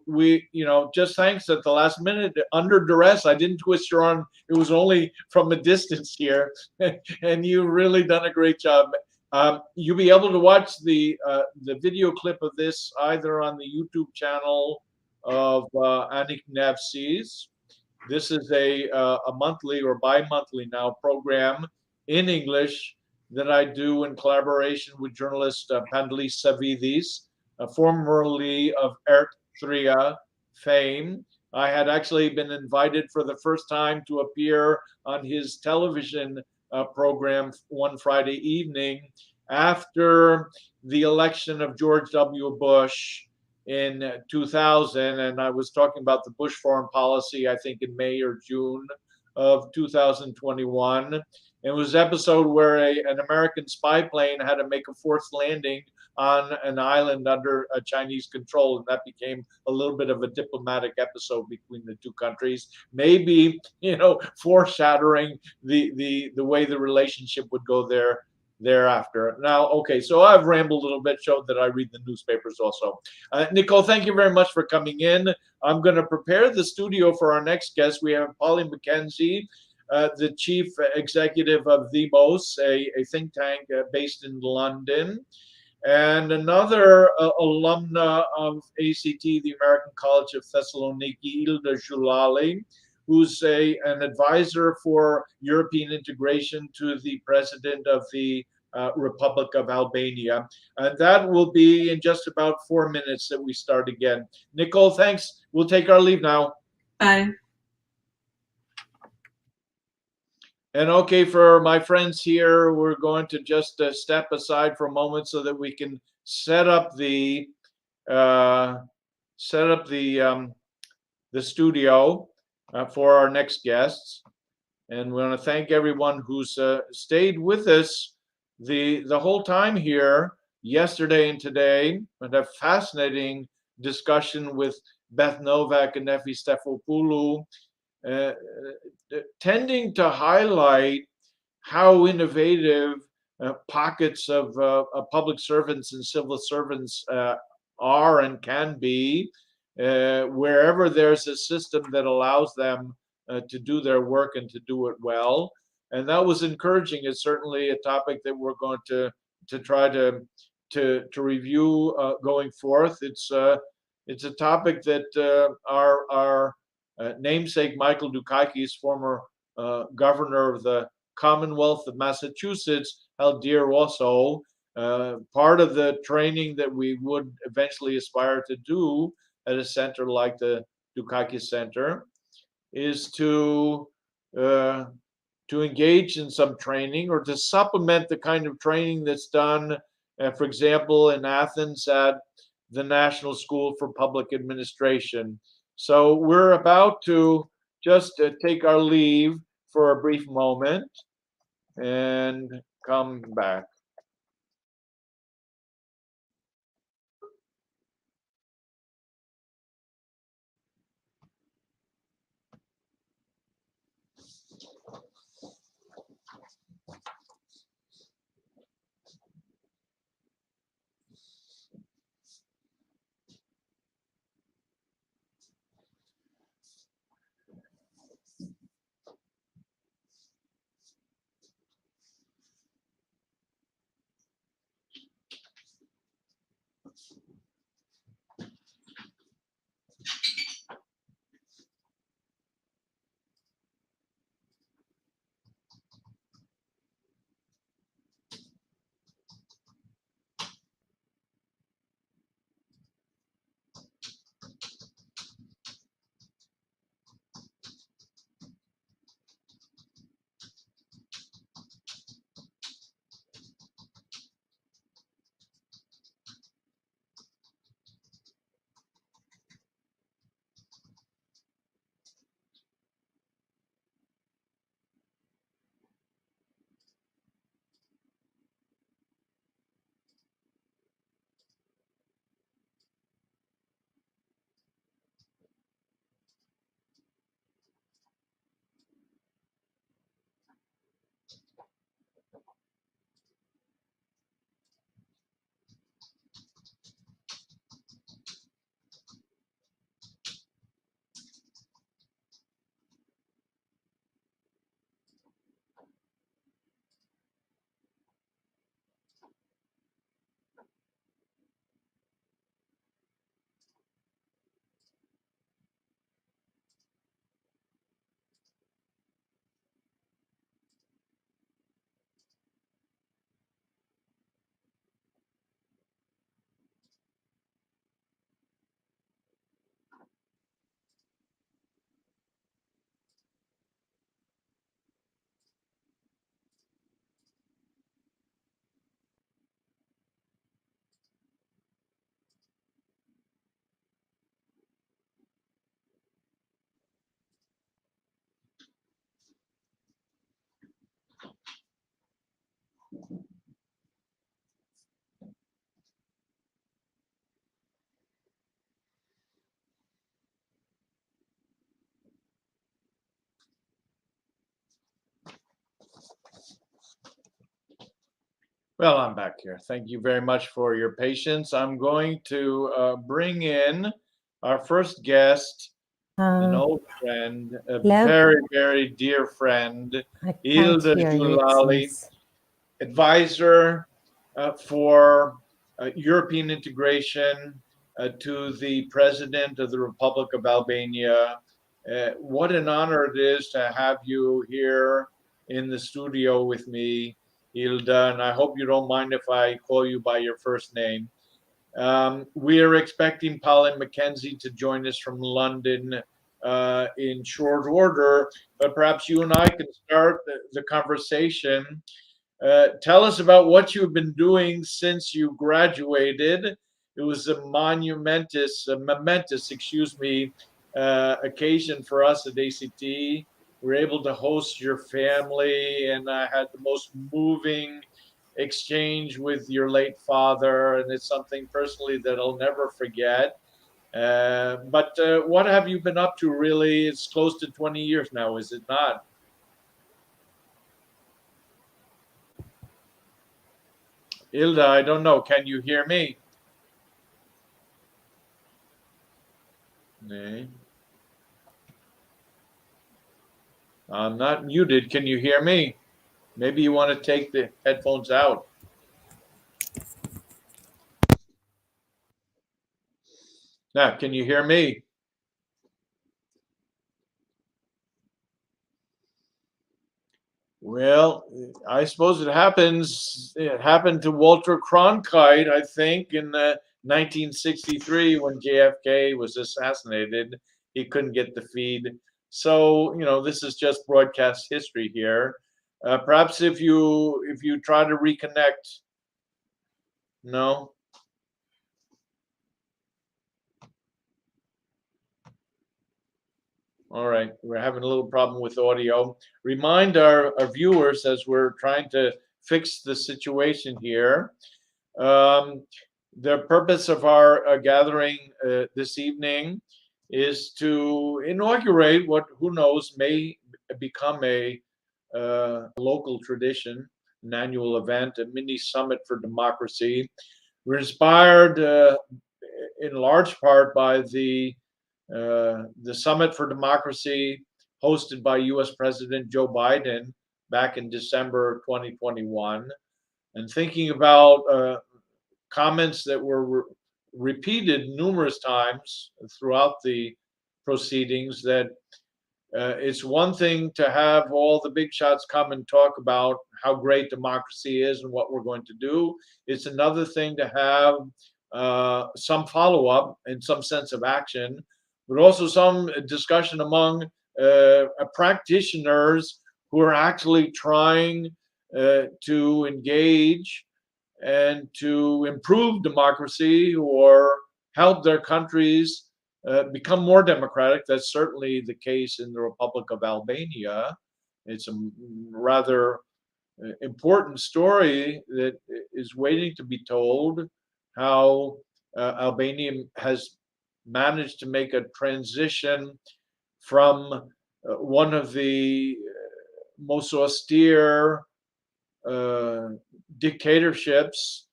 We, just thanks at the last minute, under duress. I didn't twist your arm. It was only from a distance here, and you've really done a great job. You'll be able to watch the video clip of this either on the YouTube channel of Anixneusis. This is a monthly or bi-monthly now program in English that I do in collaboration with journalist Pantelis Savidis, formerly of Earth-3 fame. I had actually been invited for the first time to appear on his television program one Friday evening after the election of George W. Bush in 2000. And I was talking about the Bush foreign policy, I think in May or June of 2021. It was an episode where an American spy plane had to make a forced landing on an island under Chinese control, and that became a little bit of a diplomatic episode between the two countries. Maybe, foreshadowing the way the relationship would go thereafter. Now, okay, so I've rambled a little bit, showed that I read the newspapers also. Nicole, thank you very much for coming in. I'm going to prepare the studio for our next guest. We have Paulie Mckenzie, the chief executive of Demos, a think tank based in London, and another alumna of ACT, the American College of Thessaloniki, Ilda Zhulali, who's an advisor for European integration to the President of the Republic of Albania. And that will be in just about 4 minutes that we start again. Nicole, thanks. We'll take our leave now. Bye. And okay, for my friends here, we're going to just step aside for a moment so that we can set up the studio for our next guests. And we want to thank everyone who's stayed with us the whole time here, yesterday and today, and a fascinating discussion with Beth Novak and Nefi Stefopoulou, tending to highlight how innovative pockets of public servants and civil servants are and can be, wherever there's a system that allows them to do their work and to do it well. And that was encouraging. It's certainly a topic that we're going to try to review going forth. It's a topic that our namesake Michael Dukakis, former governor of the Commonwealth of Massachusetts, held dear also. Part of the training that we would eventually aspire to do at a center like the Dukakis Center is to engage in some training or to supplement the kind of training that's done, for example, in Athens at the National School for Public Administration. So we're about to just take our leave for a brief moment and come back. Well, I'm back here. Thank you very much for your patience. I'm going to bring in our first guest, an old friend, a very, very dear friend, Ilda Zhulali, advisor for European integration to the President of the Republic of Albania, What an honor it is to have you here in the studio with me, Ilda, and I hope you don't mind if I call you by your first name. We are expecting Paulie Mckenzie to join us from London in short order, but perhaps you and I can start the conversation. Tell us about what you've been doing since you graduated. It was a momentous, occasion for us at ACT. We were able to host your family, and I had the most moving exchange with your late father, and it's something personally that I'll never forget. But what have you been up to really? It's close to 20 years now, is it not? Ilda, I don't know. Can you hear me? Nee. I'm not muted. Can you hear me? Maybe you want to take the headphones out. Now, can you hear me? Well, I suppose it happens. It happened to Walter Cronkite, I think, in 1963 when JFK was assassinated. He couldn't get the feed. So, this is just broadcast history here. Perhaps if you try to reconnect. No? All right, we're having a little problem with audio. Remind our viewers as we're trying to fix the situation here. The purpose of our gathering this evening is to inaugurate what, who knows, may become a local tradition, an annual event, a mini summit for democracy. We're inspired in large part by the Summit for Democracy hosted by US President Joe Biden back in December 2021, and thinking about comments that were repeated numerous times throughout the proceedings that it's one thing to have all the big shots come and talk about how great democracy is and what we're going to do. It's another thing to have some follow up and some sense of action, but also some discussion among practitioners who are actually trying to engage and to improve democracy or help their countries become more democratic. That's certainly the case in the Republic of Albania. It's a rather important story that is waiting to be told, how Albania has managed to make a transition from one of the most austere dictatorships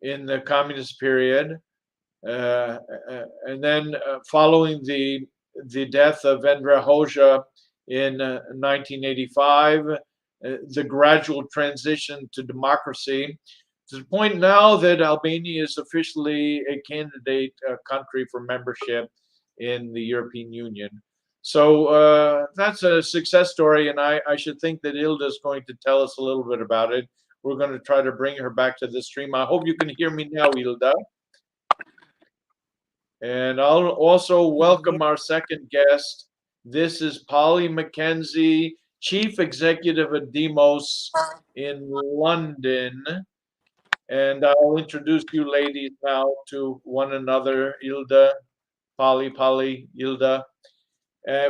in the communist period, and then following the death of Vendra Hoja in 1985, the gradual transition to democracy, to the point now that Albania is officially a candidate country for membership in the European Union. So that's a success story, and I should think that Ilda is going to tell us a little bit about it. We're going to try to bring her back to the stream. I hope you can hear me now, Ilda. And I'll also welcome our second guest. This is Paulie Mckenzie, Chief Executive at Demos in London. And I'll introduce you ladies now to one another, Ilda, Paulie, Ilda.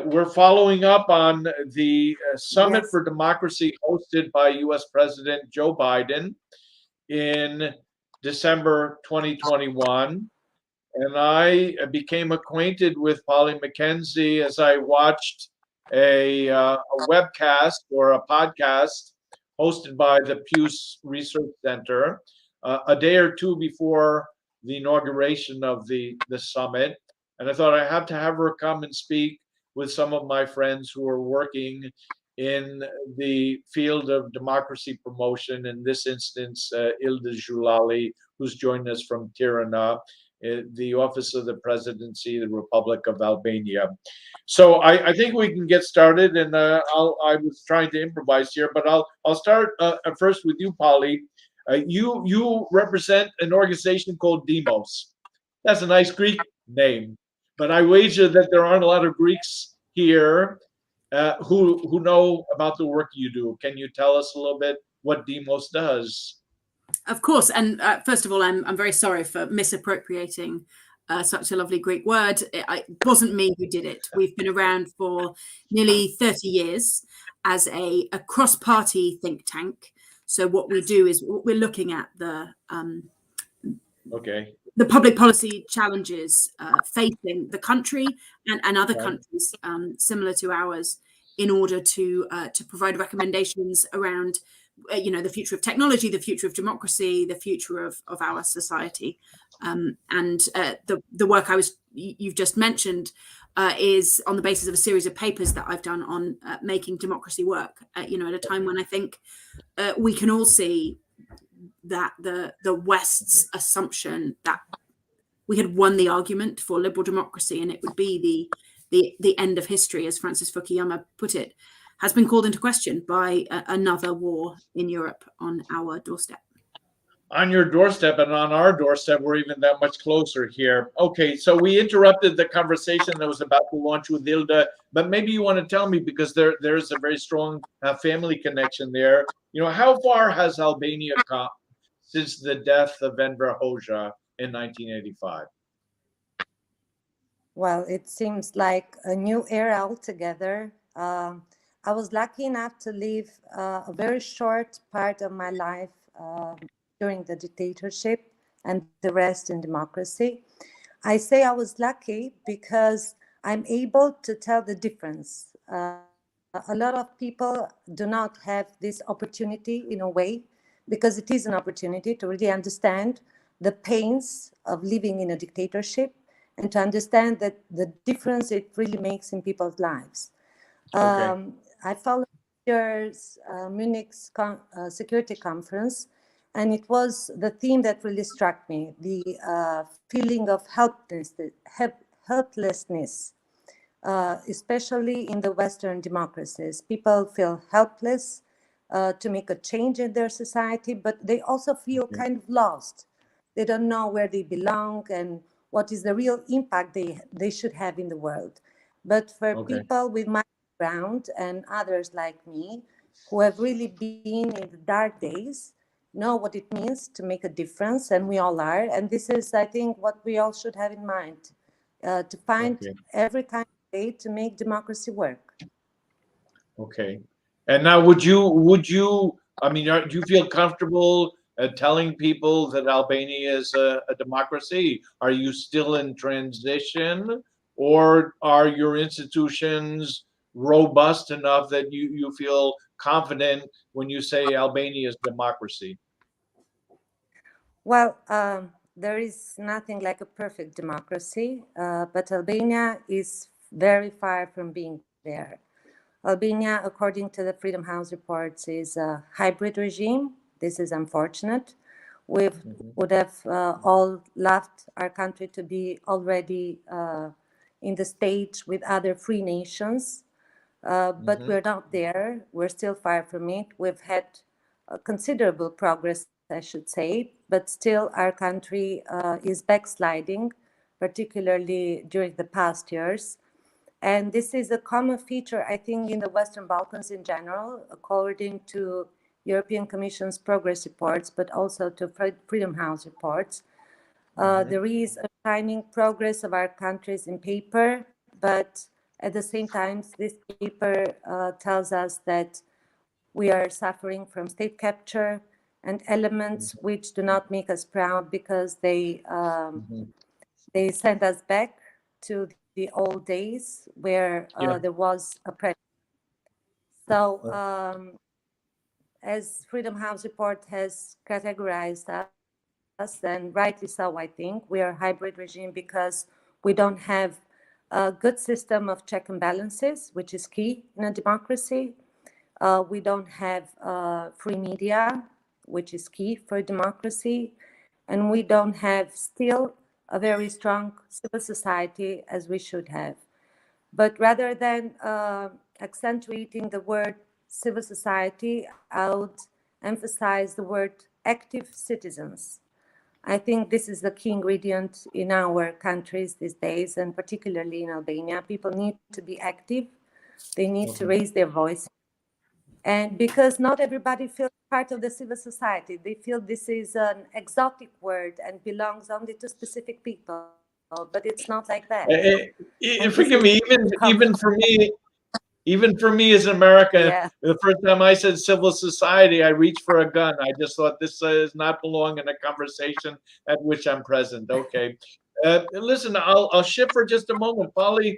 We're following up on the Summit for Democracy hosted by US President Joe Biden in December 2021. And I became acquainted with Paulie Mckenzie as I watched a webcast or a podcast hosted by the Pew Research Center a day or two before the inauguration of the summit. And I thought I had to have her come and speak with some of my friends who are working in the field of democracy promotion, in this instance, Ilda Zhulali, who's joined us from Tirana. the office of the presidency, the Republic of Albania. So I think we can get started, and I was trying to improvise here, but I'll start first with you, Paulie. You represent an organization called Demos. That's a nice Greek name, but I wager that there aren't a lot of Greeks here who know about the work you do. Can you tell us a little bit what Demos does? Of course, and first of all, I'm very sorry for misappropriating such a lovely Greek word. It wasn't me who did it. We've been around for nearly 30 years as a cross-party think tank. So what we do is we're looking at the public policy challenges facing the country and other countries similar to ours, in order to provide recommendations around the future of technology, the future of democracy, the future of our society. And the work you've just mentioned is on the basis of a series of papers that I've done on making democracy work. At a time when I think we can all see that the West's assumption that we had won the argument for liberal democracy and it would be the end of history, as Francis Fukuyama put it, has been called into question by another war in Europe on our doorstep. On your doorstep, and on our doorstep, we're even that much closer here. Okay, so we interrupted the conversation that was about to launch with Ilda, but maybe you want to tell me, because there's a very strong family connection there. How far has Albania come since the death of Vendra Hoja in 1985? Well, it seems like a new era altogether. I was lucky enough to live a very short part of my life during the dictatorship and the rest in democracy. I say I was lucky because I'm able to tell the difference. A lot of people do not have this opportunity in a way, because it is an opportunity to really understand the pains of living in a dictatorship and to understand that the difference it really makes in people's lives. I followed year's Munich's security conference, and it was the theme that really struck me, the feeling of helplessness, especially in the Western democracies. People feel helpless to make a change in their society, but they also feel kind of lost. They don't know where they belong and what is the real impact they should have in the world. But for people with my background and others like me, who have really been in the dark days, know what it means to make a difference, and we all are. And this is, I think, what we all should have in mind, to find every kind of way to make democracy work. Okay. And now, do you feel comfortable telling people that Albania is a democracy? Are you still in transition, or are your institutions robust enough that you feel confident when you say Albania is democracy? Well, there is nothing like a perfect democracy, but Albania is very far from being there. Albania, according to the Freedom House reports, is a hybrid regime. This is unfortunate. We would have all loved our country to be already in the stage with other free nations, but we're not there. We're still far from it. We've had considerable progress, I should say, but still our country is backsliding, particularly during the past years. And this is a common feature, I think, in the Western Balkans in general, according to European Commission's progress reports, but also to Freedom House reports. There is a shining progress of our countries in paper, but at the same time, this paper tells us that we are suffering from state capture and elements which do not make us proud, because they send us back to the old days where there was oppression. So as Freedom House report has categorized us, and rightly so, I think, we are a hybrid regime because we don't have a good system of check and balances, which is key in a democracy. We don't have free media, which is key for democracy. And we don't have still a very strong civil society as we should have. But rather than accentuating the word civil society, I would emphasize the word active citizens. I think this is the key ingredient in our countries these days, and particularly in Albania. People need to be active. They need to raise their voice. And because not everybody feels part of the civil society, they feel this is an exotic word and belongs only to specific people. But it's not like that. Forgive me, even for me as an American, Yeah. the first time I said civil society, I reached for a gun. I just thought this does not belong in a conversation at which I'm present. Okay. Listen, I'll shift for just a moment. Paulie,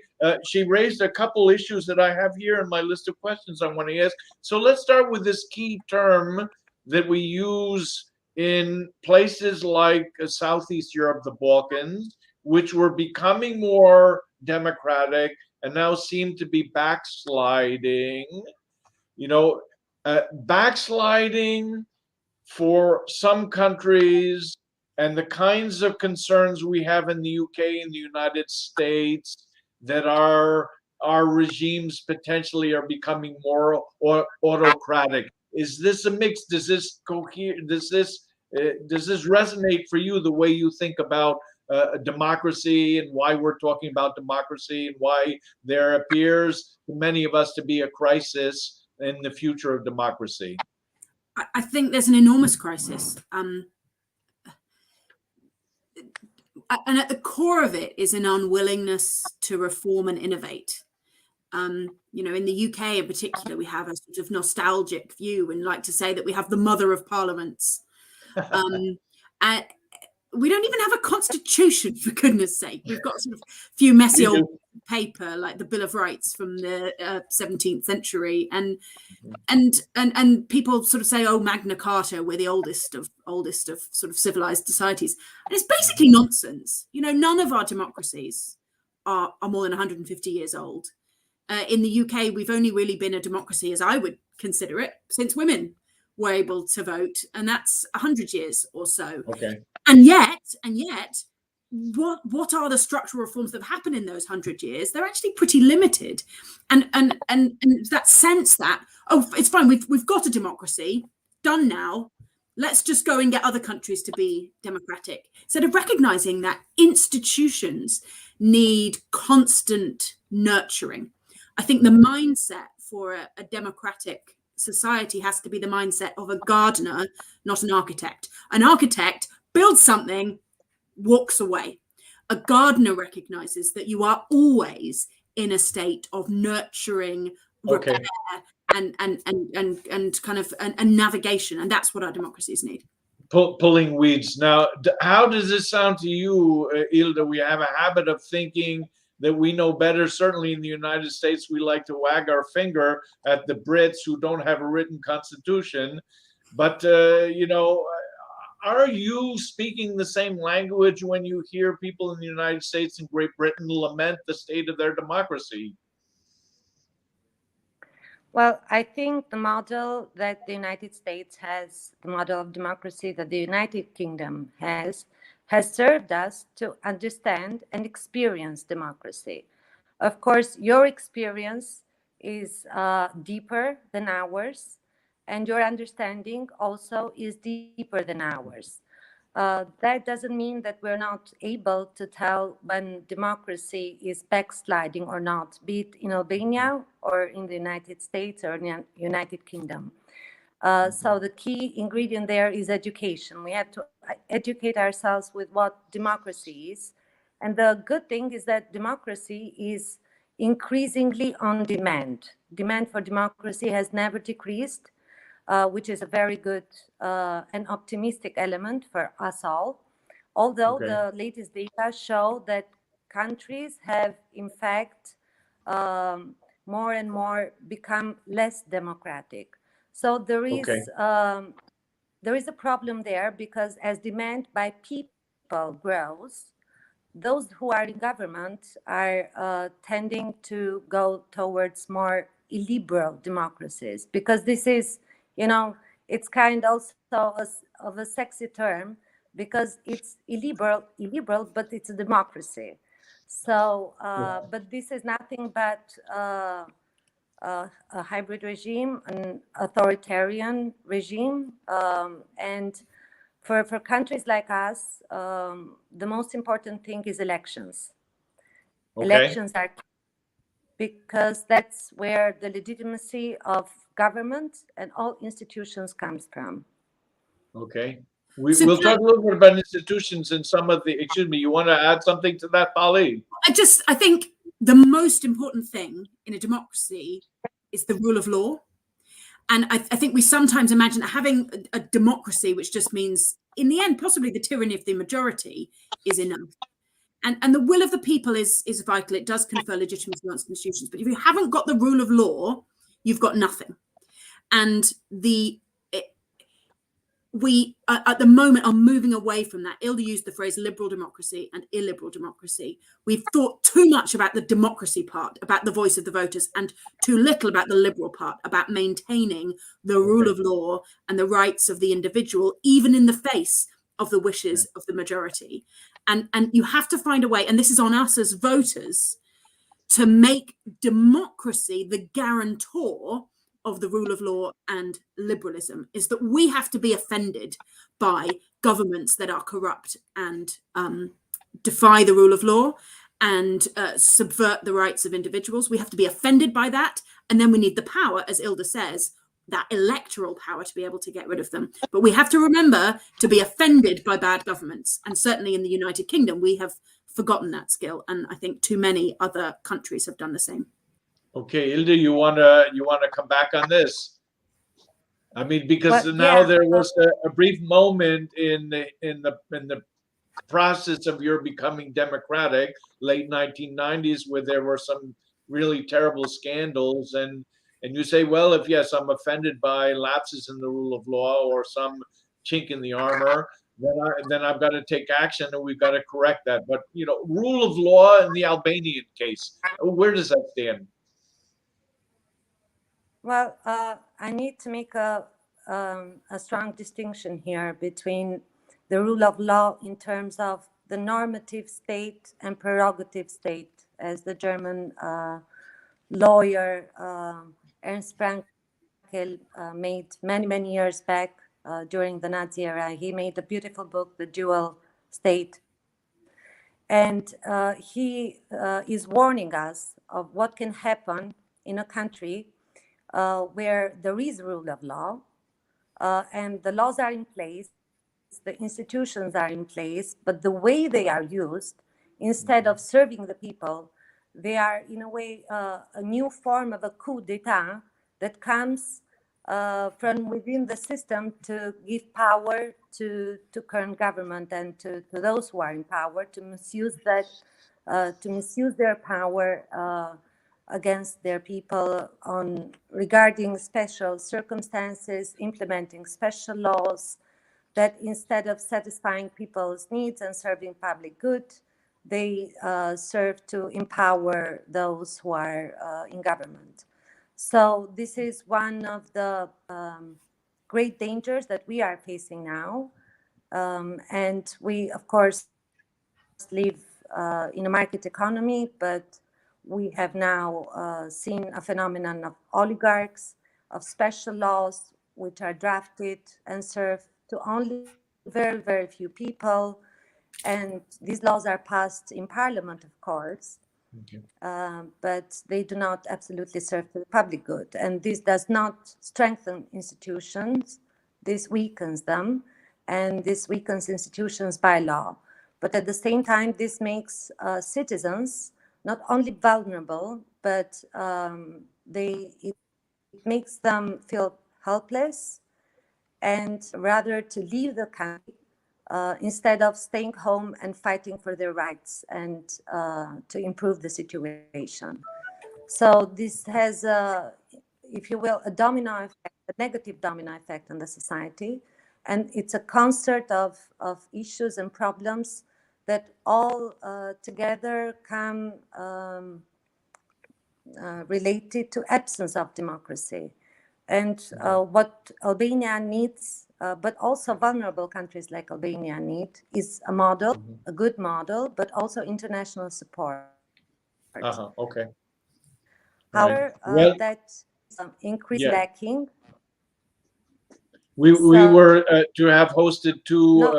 she raised a couple issues that I have here in my list of questions I want to ask. So let's start with this key term that we use in places like Southeast Europe, the Balkans, which were becoming more democratic and now seem to be backsliding. You know, backsliding for some countries and the kinds of concerns we have in the UK and the United States that our regimes potentially are becoming more autocratic. Is this a mix? Does this cohere? Does this resonate for you the way you think about democracy and why we're talking about democracy and why there appears to many of us to be a crisis in the future of democracy? I think there's an enormous crisis. And at the core of it is an unwillingness to reform and innovate. You know, in the UK in particular, we have a sort of nostalgic view and like to say that we have the mother of parliaments. And we don't even have a constitution, for goodness sake. We've got sort of a few messy old paper like the Bill of Rights from the 17th century, and people sort of say, oh, Magna Carta, we're the oldest of sort of civilized societies, and it's basically nonsense. You know, none of our democracies are more than 150 years old. In the UK, we've only really been a democracy, as I would consider it, since women were able to vote, and that's 100 years or so. Okay. And yet, what are the structural reforms that have happened in those 100 years? They're actually pretty limited, and that sense that, oh, it's fine, we've got a democracy done now. Let's just go and get other countries to be democratic, instead of recognizing that institutions need constant nurturing. I think the mindset for a democratic society has to be the mindset of a gardener, not an architect. An architect builds something, walks away. A gardener recognizes that you are always in a state of nurturing, repair, and kind of and navigation, and that's what our democracies need. Pulling weeds. Now, how does this sound to you, Ilda? We have a habit of thinking that we know better. Certainly in the United States, we like to wag our finger at the Brits who don't have a written constitution. But, you know, are you speaking the same language when you hear people in the United States and Great Britain lament the state of their democracy? Well, I think the model that the United States has, the model of democracy that the United Kingdom has served us to understand and experience democracy. Of course, your experience is deeper than ours, and your understanding also is deeper than ours. That doesn't mean that we're not able to tell when democracy is backsliding or not, be it in Albania or in the United States or in the United Kingdom. So the key ingredient there is education. We have to educate ourselves with what democracy is. And the good thing is that democracy is increasingly on demand. Demand for democracy has never decreased, which is a very good and optimistic element for us all. Although the latest data show that countries have, in fact, more and more become less democratic. So there is a problem there, because as demand by people grows, those who are in government are tending to go towards more illiberal democracies, because this is, you know, it's kind also of a sexy term, because it's illiberal, but it's a democracy. So, but this is nothing but a hybrid regime, an authoritarian regime, and for countries like us, the most important thing is elections. Okay. Elections are because that's where the legitimacy of government and all institutions comes from. Okay. We'll talk a little bit about institutions and some of the, excuse me, you want to add something to that, Paulie? I think the most important thing in a democracy is the rule of law. And I think we sometimes imagine having a democracy, which just means, in the end, possibly the tyranny of the majority is enough. And the will of the people is vital. It does confer legitimacy on institutions. But if you haven't got the rule of law, you've got nothing. And we at the moment are moving away from that. Ilda used the phrase liberal democracy and illiberal democracy. We've thought too much about the democracy part, about the voice of the voters, and too little about the liberal part, about maintaining the rule of law and the rights of the individual, even in the face of the wishes of the majority. And you have to find a way, and this is on us as voters, to make democracy the guarantor of the rule of law and liberalism, is that we have to be offended by governments that are corrupt and defy the rule of law and subvert the rights of individuals. We have to be offended by that. And then we need the power, as Ilda says, that electoral power to be able to get rid of them. But we have to remember to be offended by bad governments. And certainly in the United Kingdom, we have forgotten that skill. And I think too many other countries have done the same. Okay, Ilda, you wanna come back on this? I mean, because now there was a brief moment in the process of your becoming democratic, late 1990s, where there were some really terrible scandals, and you say, well, if yes, I'm offended by lapses in the rule of law or some chink in the armor, then I've got to take action, and we've got to correct that. But rule of law in the Albanian case, where does that stand? Well, I need to make a strong distinction here between the rule of law in terms of the normative state and prerogative state, as the German lawyer Ernst Frankel made many years back during the Nazi era. He made a beautiful book, The Dual State. And he is warning us of what can happen in a country where there is rule of law and the laws are in place, the institutions are in place, but the way they are used, instead of serving the people, they are in a way a new form of a coup d'etat that comes from within the system to give power to current government and to those who are in power, to misuse their power against their people regarding special circumstances, implementing special laws that instead of satisfying people's needs and serving public good, they serve to empower those who are in government. So this is one of the great dangers that we are facing now. And we, of course, live in a market economy, but we have now seen a phenomenon of oligarchs, of special laws, which are drafted and serve to only very few people. And these laws are passed in parliament, of course, but they do not absolutely serve to the public good. And this does not strengthen institutions. This weakens them, and this weakens institutions by law. But at the same time, this makes citizens not only vulnerable, but it makes them feel helpless and rather to leave the country instead of staying home and fighting for their rights and to improve the situation. So this has, if you will, a domino effect, a negative domino effect on the society. And it's a concert of issues and problems that all together come related to absence of democracy. And what Albania needs but also vulnerable countries like Albania need, is a model, a good model, but also international support. Okay. However, Well, that increase yeah. lacking. We were to have hosted two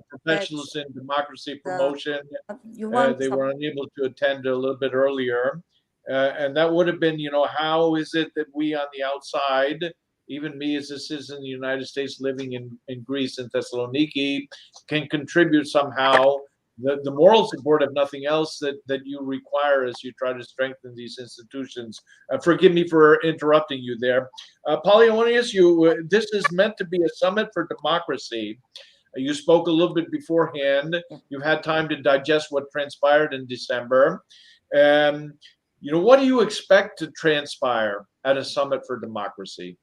professionals in democracy promotion. They were unable to attend a little bit earlier. And that would have been, how is it that we on the outside, even me as a citizen in the United States living in Greece and Thessaloniki, can contribute somehow the moral support, if nothing else, that you require as you try to strengthen these institutions. Forgive me for interrupting you there. Paulie, I want to ask you, this is meant to be a summit for democracy. You spoke a little bit beforehand. You've had time to digest what transpired in December. What do you expect to transpire at a summit for democracy?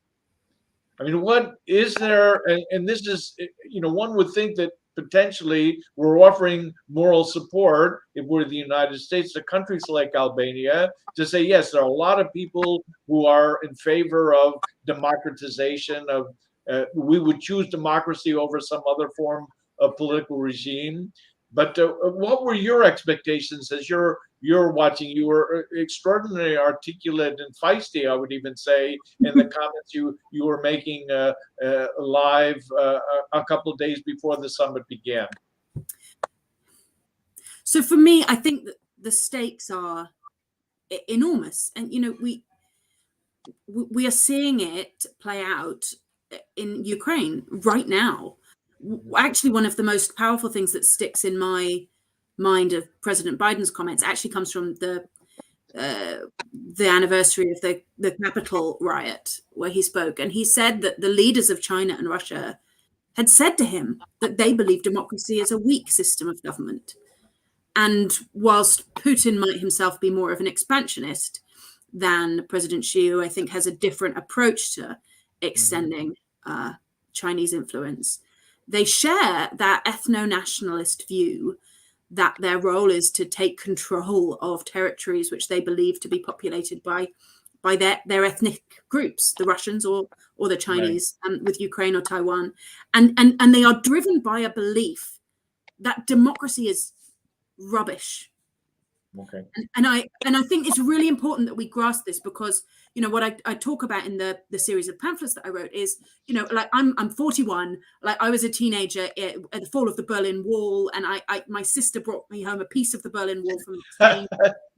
I mean, what is there? And this is, one would think that potentially we're offering moral support, if we're the United States, to countries like Albania, to say, yes, there are a lot of people who are in favor of democratization, of we would choose democracy over some other form of political regime. But what were your expectations as you're watching? You were extraordinarily articulate and feisty, I would even say, in the comments you were making live a couple of days before the summit began. So for me, I think that the stakes are enormous, and we are seeing it play out in Ukraine right now. Actually, one of the most powerful things that sticks in my mind of President Biden's comments actually comes from the anniversary of the Capitol riot, where he spoke, and he said that the leaders of China and Russia had said to him that they believe democracy is a weak system of government. And whilst Putin might himself be more of an expansionist than President Xi, who I think has a different approach to extending Chinese influence, they share that ethno-nationalist view that their role is to take control of territories which they believe to be populated by their ethnic groups, the Russians or the Chinese, with Ukraine or Taiwan. And they are driven by a belief that democracy is rubbish. Okay. And I think it's really important that we grasp this, because what I talk about in the series of pamphlets that I wrote is, like I'm 41, like I was a teenager at the fall of the Berlin Wall, and my sister brought me home a piece of the Berlin Wall from Spain,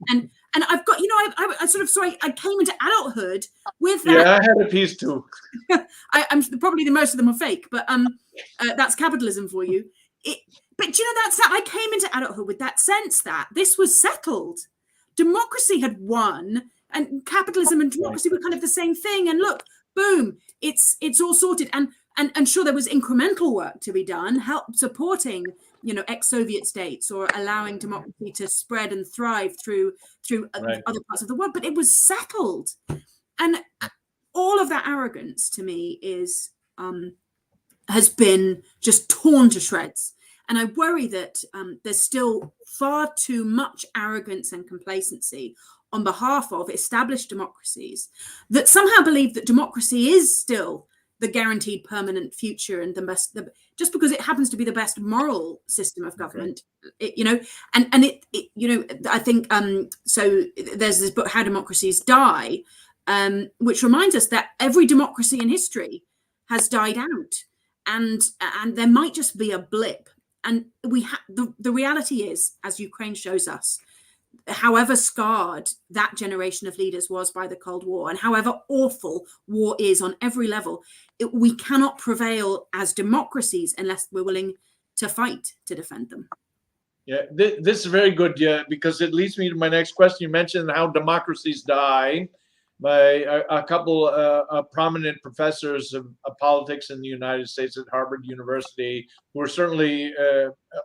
and I've got I came into adulthood with that. Yeah, I had a piece too. I'm probably the most of them are fake, but that's capitalism for you. But that's that I came into adulthood with that sense that this was settled. Democracy had won, and capitalism and democracy were kind of the same thing. And look, boom, it's all sorted. And sure, there was incremental work to be done, help supporting, ex-Soviet states, or allowing democracy to spread and thrive through other parts of the world. But it was settled, and all of that arrogance to me has been just torn to shreds. And I worry that there's still far too much arrogance and complacency on behalf of established democracies that somehow believe that democracy is still the guaranteed permanent future and the best, just because it happens to be the best moral system of government, I think, so there's this book, How Democracies Die, which reminds us that every democracy in history has died out, and there might just be a blip. And the reality is, as Ukraine shows us, however scarred that generation of leaders was by the Cold War, and however awful war is on every level, we cannot prevail as democracies unless we're willing to fight to defend them. Yeah, this is very good, because it leads me to my next question. You mentioned how democracies die by a couple prominent professors of politics in the United States at Harvard University, who are certainly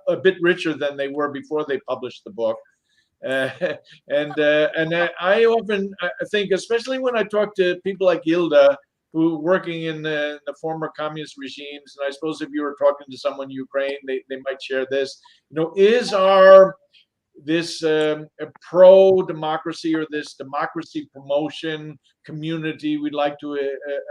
a bit richer than they were before they published the book. And I often think, especially when I talk to people like Ilda, who working in the former communist regimes, and I suppose if you were talking to someone in Ukraine, they might share this. Is this pro-democracy, or this democracy promotion community we'd like to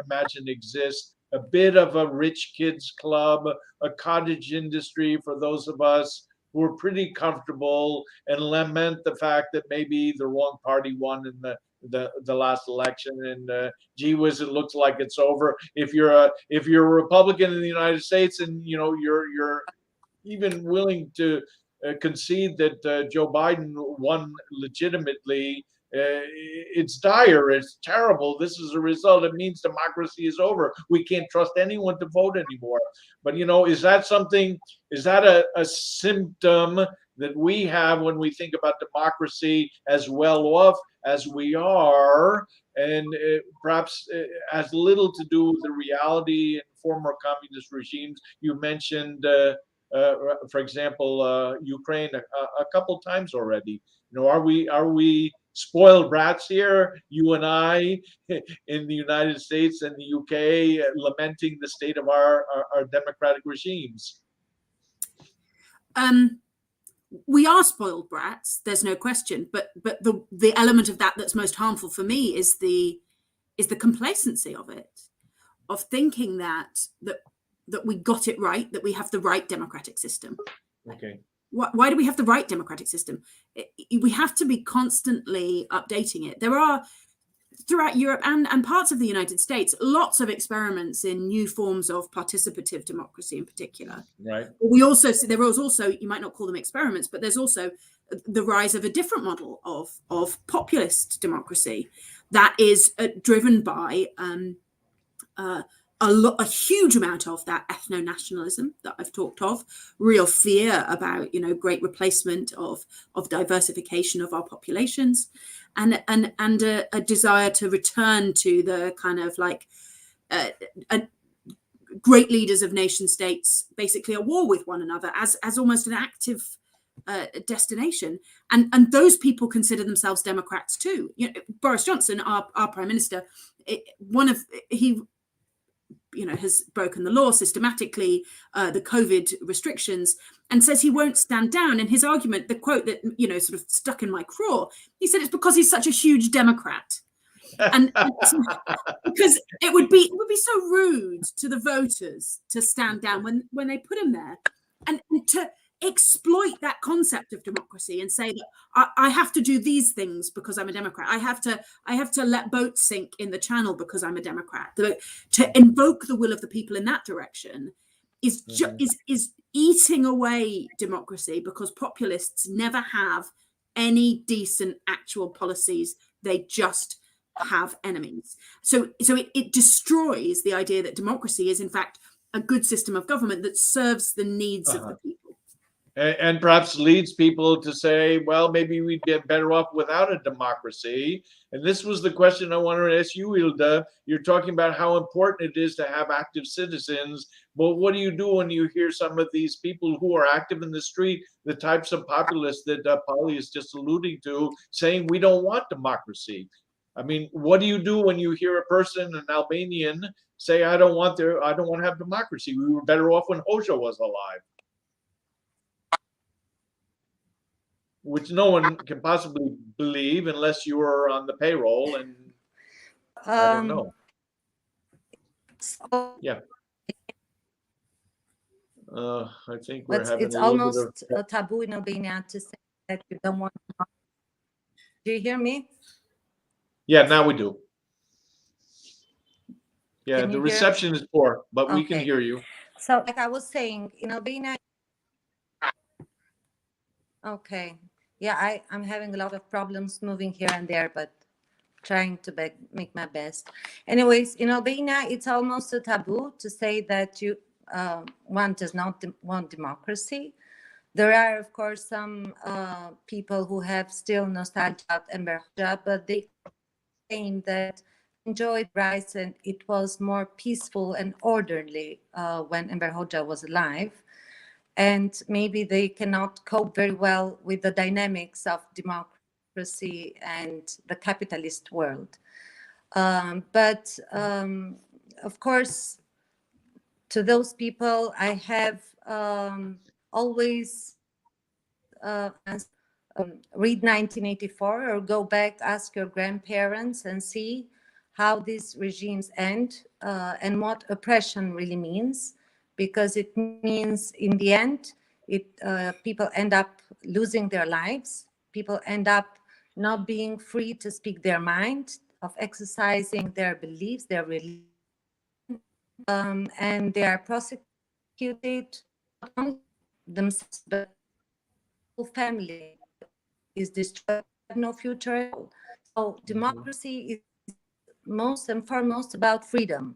imagine exists, a bit of a rich kids club, a cottage industry for those of us who are pretty comfortable and lament the fact that maybe the wrong party won in the last election, and gee whiz, it looks like it's over. If you're a Republican in the United States, and you're even willing to concede that Joe Biden won legitimately, it's dire, it's terrible. This is a result. It means democracy is over. We can't trust anyone to vote anymore. But is that something? Is that a symptom that we have when we think about democracy, as well off as we are, and perhaps has little to do with the reality in former communist regimes? You mentioned, for example, Ukraine a couple times already. Are we spoiled brats here, you and I, in the United States and the UK, lamenting the state of our democratic regimes? We are spoiled brats, there's no question, but the element of that that's most harmful for me is the complacency of it, of thinking that we got it right, that we have the right democratic system. Okay. Why do we have the right democratic system? We have to be constantly updating it. There are, throughout Europe and parts of the United States, lots of experiments in new forms of participative democracy in particular. Right. We also see there was also, you might not call them experiments, but there's also the rise of a different model of populist democracy that is driven by a huge amount of that ethno-nationalism that I've talked of, real fear about, great replacement of diversification of our populations, and a desire to return to the kind of like great leaders of nation states basically at war with one another as almost an active destination. And those people consider themselves Democrats too. Boris Johnson, our Prime Minister, has broken the law systematically, the COVID restrictions, and says he won't stand down. And his argument, the quote that, sort of stuck in my craw, he said it's because he's such a huge Democrat. And because it would be so rude to the voters to stand down when they put him there, and to exploit that concept of democracy and say that I have to do these things because I'm a Democrat. I have to let boats sink in the channel because I'm a Democrat. To invoke the will of the people in that direction is eating away democracy, because populists never have any decent actual policies. They just have enemies. So it destroys the idea that democracy is in fact a good system of government that serves the needs of the people. And perhaps leads people to say, well, maybe we'd get better off without a democracy. And this was the question I wanted to ask you, Ilda. You're talking about how important it is to have active citizens. But what do you do when you hear some of these people who are active in the street, the types of populists that Paulie is just alluding to, saying we don't want democracy? I mean, what do you do when you hear a person, an Albanian, say, I don't want to have democracy. We were better off when Hoja was alive. Which no one can possibly believe unless you are on the payroll, and I don't know. Yeah. I think we're having it's a little almost bit of... a taboo in Albania to say that you don't want to. Do you hear me? Yeah, now we do. Yeah, Can the you reception is poor, but we can Okay. hear you. So like I was saying, in Albania. Okay. Yeah, I'm having a lot of problems moving here and there, but trying to make my best. Anyways, in Albania, it's almost a taboo to say that one does not want democracy. There are, of course, some people who have still nostalgia about Enver Hoxha, but they claim that enjoyed rights and it was more peaceful and orderly when Enver Hoxha was alive. And maybe they cannot cope very well with the dynamics of democracy and the capitalist world. But of course, to those people, I have always read 1984 or go back, ask your grandparents and see how these regimes end and what oppression really means, because it means in the end, people end up losing their lives. People end up not being free to speak their mind, of exercising their beliefs, their religion, and they are prosecuted, not only themselves, but the whole family is destroyed, no future at all. So democracy is most and foremost about freedom.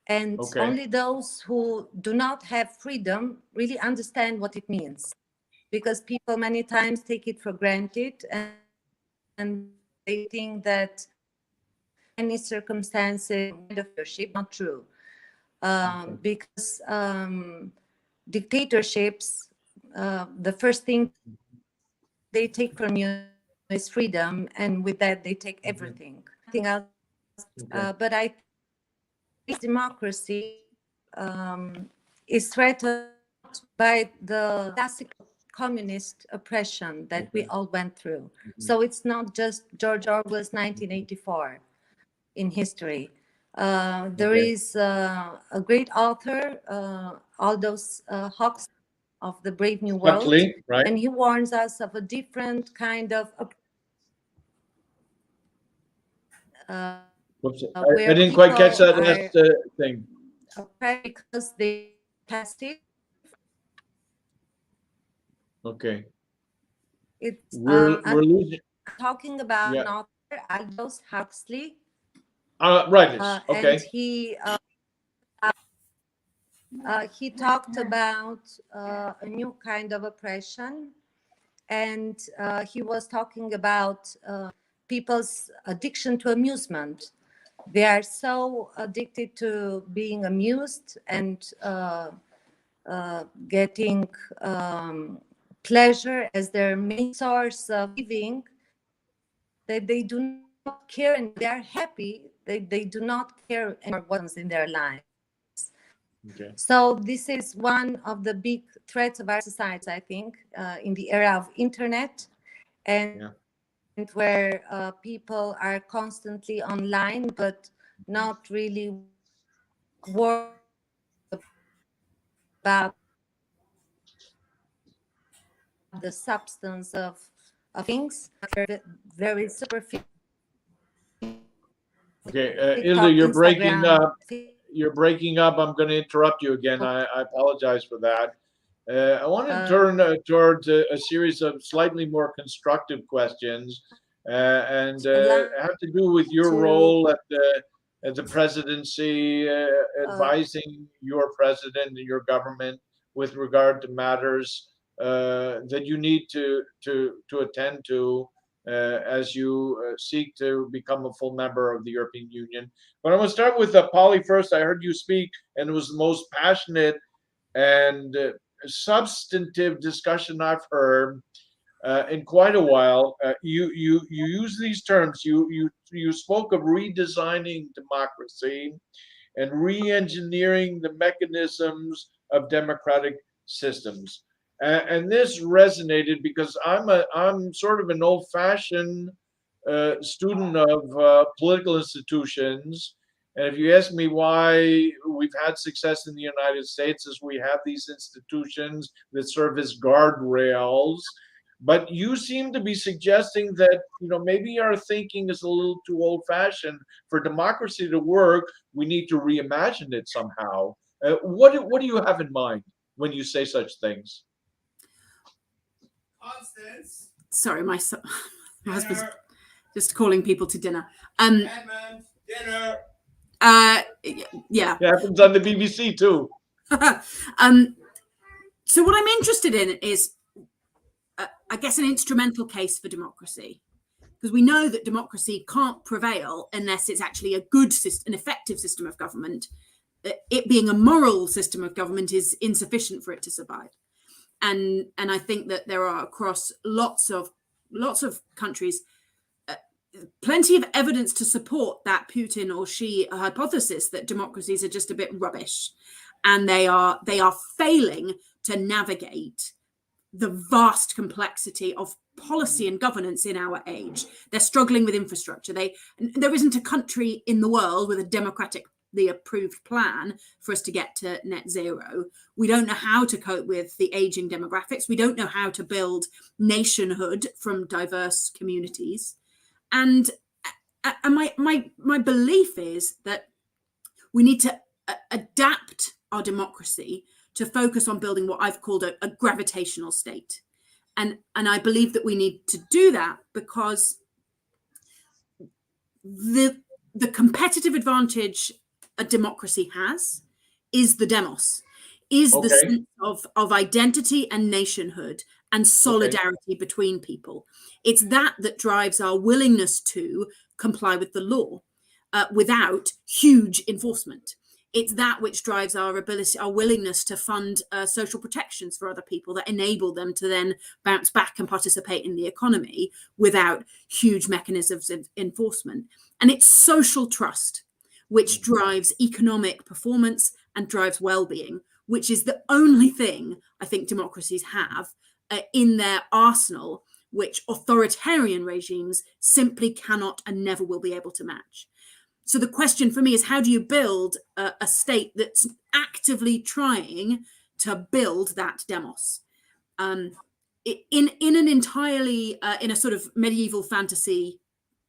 And only those who do not have freedom really understand what it means, because people many times take it for granted and they think that any circumstances of leadership, not true. Because dictatorships, the first thing they take from you is freedom, and with that they take everything. Nothing else. But I think democracy is threatened by the classical communist oppression that we all went through. So it's not just George Orwell's 1984 in history. There is a great author, Aldous Huxley, of The Brave New World, Huxley, right? And he warns us of a different kind of Whoops. I didn't quite catch that last thing. Because they passive. Okay. It's we're losing. Talking about an author, Aldous Huxley. Right. Okay. And he talked about a new kind of oppression, and he was talking about people's addiction to amusement. They are so addicted to being amused and getting pleasure as their main source of living that they do not care, and they are happy. They do not care anymore what's in their lives. So this is one of the big threats of our society, I think, in the era of internet, and where people are constantly online, but not really worried about the substance of things. Very superficial. Okay, Ilda, you're breaking up. You're breaking up. I'm going to interrupt you again. I apologize for that. I want to turn towards a series of slightly more constructive questions, and have to do with your role at the presidency, advising your president and your government with regard to matters that you need to attend to as you seek to become a full member of the European Union. But I'm going to start with Paulie first. I heard you speak, and it was the most passionate and substantive discussion I've heard in quite a while. You use these terms. You spoke of redesigning democracy and re-engineering the mechanisms of democratic systems. And this resonated because I'm sort of an old-fashioned student of political institutions. And if you ask me why we've had success in the United States, is we have these institutions that serve as guardrails. But you seem to be suggesting that, maybe our thinking is a little too old-fashioned. For democracy to work, we need to reimagine it somehow. What do you have in mind when you say such things? Constance. Sorry, my husband's just calling people to dinner. Dinner. Yeah. It happens on the BBC too. So what I'm interested in is, I guess, an instrumental case for democracy, because we know that democracy can't prevail unless it's actually a good system, an effective system of government. It being a moral system of government is insufficient for it to survive. And I think that there are, across lots of countries, plenty of evidence to support that Putin or Xi hypothesis that democracies are just a bit rubbish, and they are failing to navigate the vast complexity of policy and governance in our age. They're struggling with infrastructure. There isn't a country in the world with a democratically approved plan for us to get to net zero. We don't know how to cope with the aging demographics. We don't know how to build nationhood from diverse communities. And my belief is that we need to adapt our democracy to focus on building what I've called a gravitational state. And I believe that we need to do that because the competitive advantage a democracy has is the demos, is the sense of identity and nationhood and solidarity between people. It's that drives our willingness to comply with the law without huge enforcement. It's that which drives our ability, our willingness to fund social protections for other people that enable them to then bounce back and participate in the economy without huge mechanisms of enforcement. And it's social trust which drives economic performance and drives well-being, which is the only thing I think democracies have in their arsenal, which authoritarian regimes simply cannot and never will be able to match. So the question for me is, how do you build a state that's actively trying to build that demos? In an entirely, in a sort of medieval fantasy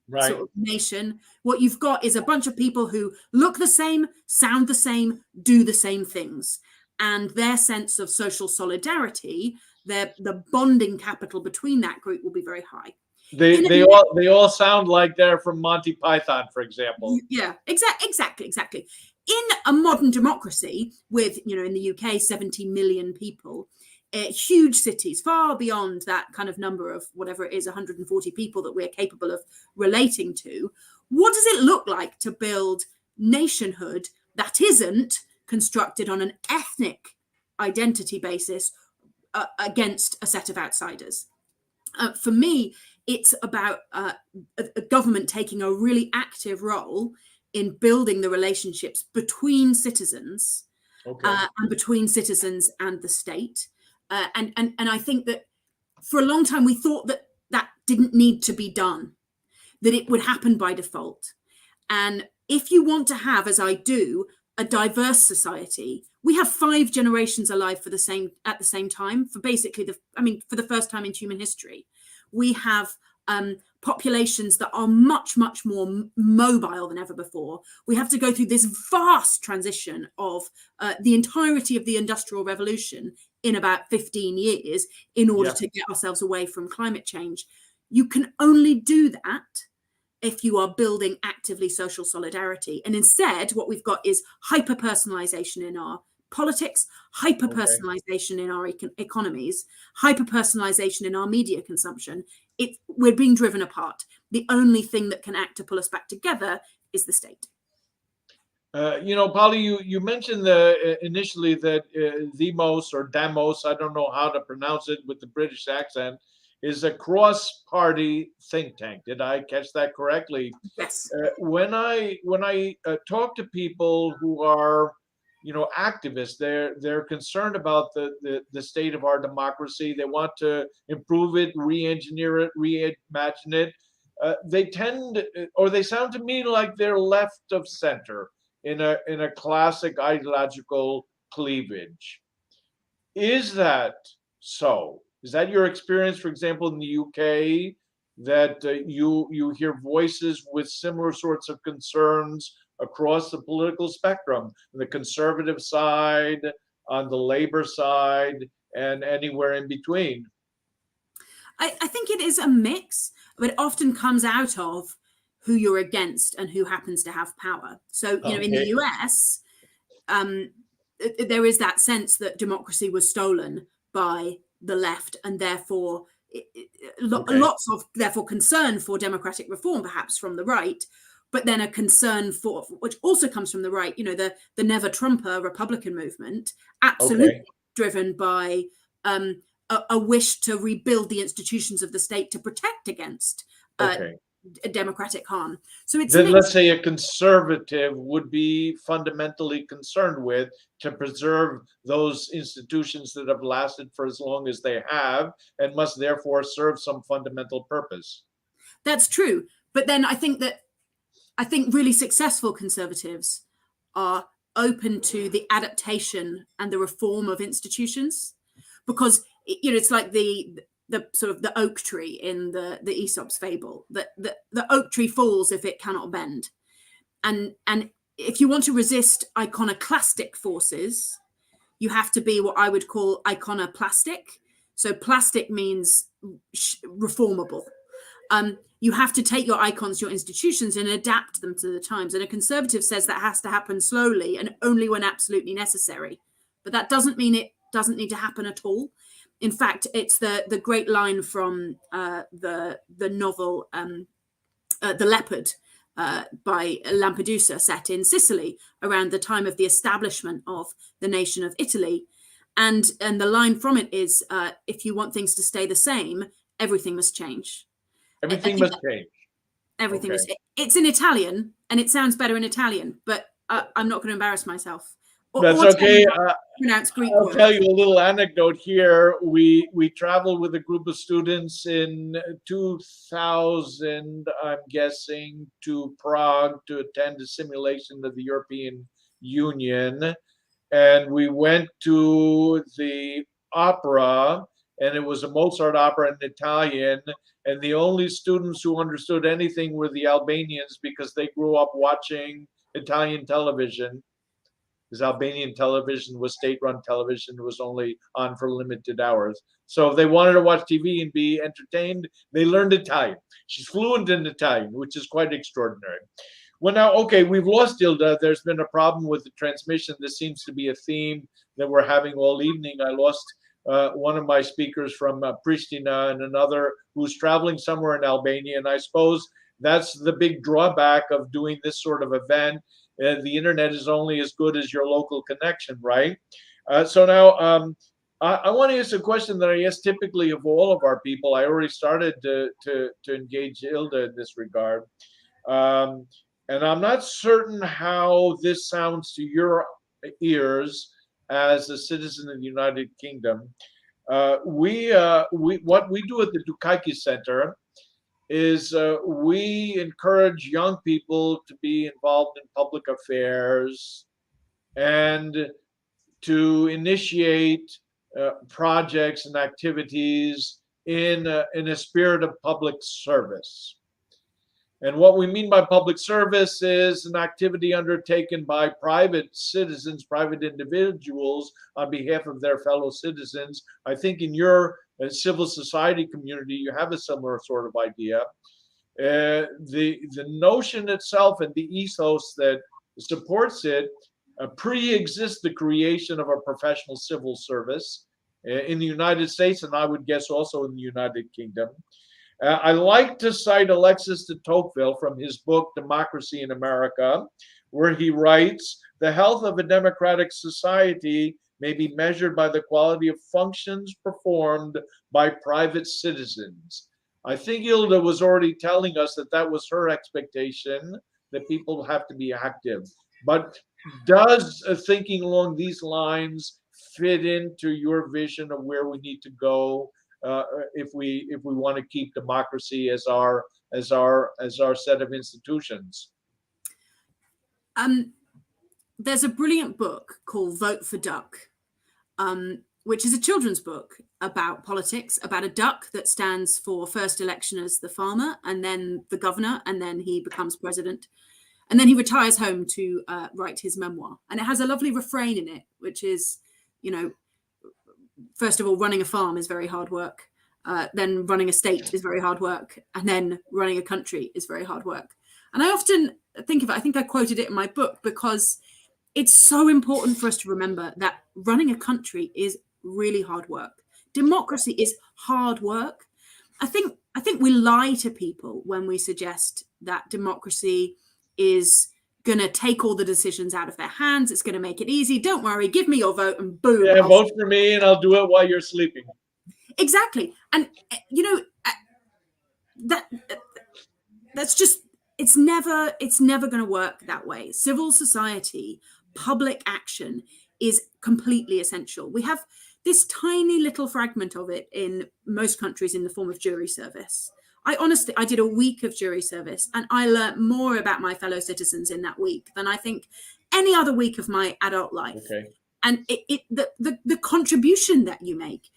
sort of nation, what you've got is a bunch of people who look the same, sound the same, do the same things. And their sense of social solidarity, the bonding capital between that group will be very high. They all sound like they're from Monty Python, for example. Yeah, exactly. In a modern democracy with, in the UK, 70 million people, huge cities, far beyond that kind of number of whatever it is, 140 people that we're capable of relating to, what does it look like to build nationhood that isn't constructed on an ethnic identity basis against a set of outsiders? For me, it's about a government taking a really active role in building the relationships between citizens and between citizens and the state. And I think that for a long time, we thought that didn't need to be done, that it would happen by default. And if you want to have, as I do, a diverse society, we have 5 generations alive at the same time for basically for the first time in human history. We have populations that are much, much more mobile than ever before. We have to go through this vast transition of the entirety of the Industrial Revolution in about 15 years in order to get ourselves away from climate change. You can only do that if you are building actively social solidarity. And instead, what we've got is hyper-personalization in our politics, hyper-personalization in our economies, hyper-personalization in our media consumption. We're being driven apart. The only thing that can act to pull us back together is the state. Paulie, you mentioned initially that Demos or Demos, I don't know how to pronounce it with the British accent, is a cross-party think tank. Did I catch that correctly? Yes. When I talk to people who are, activists, they're concerned about the state of our democracy. They want to improve it, re-engineer it, reimagine it. They sound to me like they're left of center in a classic ideological cleavage. Is that so? Is that your experience, for example, in the UK, that you hear voices with similar sorts of concerns across the political spectrum, on the conservative side, on the labor side, and anywhere in between? I think it is a mix, but it often comes out of who you're against and who happens to have power. So, in the US, there is that sense that democracy was stolen by the left, and therefore lots of concern for democratic reform, perhaps from the right, but then a concern for, which also comes from the right, the Never Trumper Republican movement, absolutely driven by a wish to rebuild the institutions of the state to protect against democratic harm. So it's then let's say a conservative would be fundamentally concerned with to preserve those institutions that have lasted for as long as they have and must therefore serve some fundamental purpose. That's true. But then I think really successful conservatives are open to the adaptation and the reform of institutions, because it's like the sort of the oak tree in the Aesop's fable, that the oak tree falls if it cannot bend, and if you want to resist iconoclastic forces, you have to be what I would call iconoplastic. So plastic means reformable. You have to take your icons, your institutions, and adapt them to the times. And a conservative says that has to happen slowly and only when absolutely necessary. But that doesn't mean it doesn't need to happen at all. In fact, it's the great line from the novel The Leopard by Lampedusa, set in Sicily around the time of the establishment of the nation of Italy. And the line from it is, if you want things to stay the same, everything must change. Everything must change. Everything Okay. is. It's in Italian, and it sounds better in Italian, but I'm not going to embarrass myself. That's okay. Pronounce Greek I'll words. tell you a little anecdote here. We traveled with a group of students in 2000, I'm guessing, to Prague to attend a simulation of the European Union. And we went to the opera, and it was a Mozart opera in Italian. And the only students who understood anything were the Albanians, because they grew up watching Italian television. Because Albanian television was state-run television. It was only on for limited hours. So if they wanted to watch TV and be entertained, they learned Italian. She's fluent in Italian, which is quite extraordinary. Well, now, okay, we've lost Ilda. There's been a problem with the transmission. This seems to be a theme that we're having all evening. I lost one of my speakers from Pristina and another who's traveling somewhere in Albania. And I suppose that's the big drawback of doing this sort of event. The internet is only as good as your local connection, right? So now I want to ask a question that I ask typically of all of our people. I already started to engage Ilda in this regard. And I'm not certain how this sounds to your ears as a citizen of the United Kingdom. What we do at the Dukakis Center is we encourage young people to be involved in public affairs and to initiate projects and activities in a spirit of public service. And what we mean by public service is an activity undertaken by private citizens, private individuals on behalf of their fellow citizens. I think in your civil society community, you have a similar sort of idea. The notion itself and the ethos that supports it pre-exists the creation of a professional civil service in the United States, and I would guess also in the United Kingdom. I like to cite Alexis de Tocqueville from his book, Democracy in America, where he writes, "The health of a democratic society may be measured by the quality of functions performed by private citizens." I think Ilda was already telling us that that was her expectation, that people have to be active. But does thinking along these lines fit into your vision of where we need to go if we want to keep democracy as our set of institutions? There's a brilliant book called Vote for Duck, which is a children's book about politics, about a duck that stands for first election as the farmer and then the governor, and then he becomes president. And then he retires home to write his memoir. And it has a lovely refrain in it, which is, first of all, running a farm is very hard work. Then running a state is very hard work. And then running a country is very hard work. And I often think of it, I think I quoted it in my book, because it's so important for us to remember that running a country is really hard work. Democracy is hard work. I think we lie to people when we suggest that democracy is going to take all the decisions out of their hands. It's going to make it easy. Don't worry, give me your vote and boom. Yeah, vote for me and I'll do it while you're sleeping. it's never going to work that way. Civil society, public action is completely essential. We have this tiny little fragment of it in most countries in the form of jury service. I did a week of jury service, and I learned more about my fellow citizens in that week than I think any other week of my adult life. Okay. And the contribution that you make,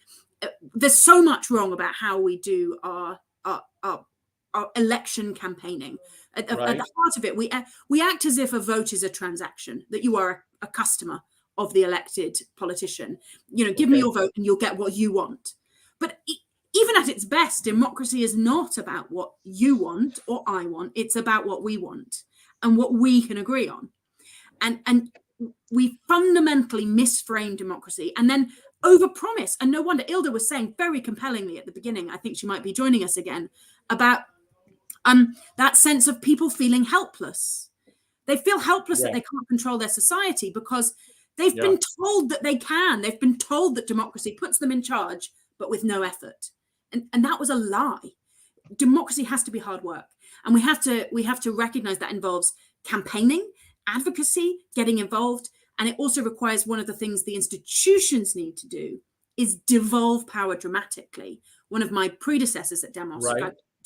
there's so much wrong about how we do our election campaigning. At the heart of it, we act as if a vote is a transaction, that you are a customer of the elected politician. Give me your vote and you'll get what you want. But even at its best, democracy is not about what you want or I want. It's about what we want and what we can agree on. And we fundamentally misframe democracy and then overpromise. And no wonder Ilda was saying very compellingly at the beginning, I think she might be joining us again, about that sense of people feeling helpless. They feel helpless that they can't control their society because they've been told that they can. They've been told that democracy puts them in charge, but with no effort. And that was a lie. Democracy has to be hard work. And we have to recognize that involves campaigning, advocacy, getting involved. And it also requires one of the things the institutions need to do is devolve power dramatically. One of my predecessors at Demos,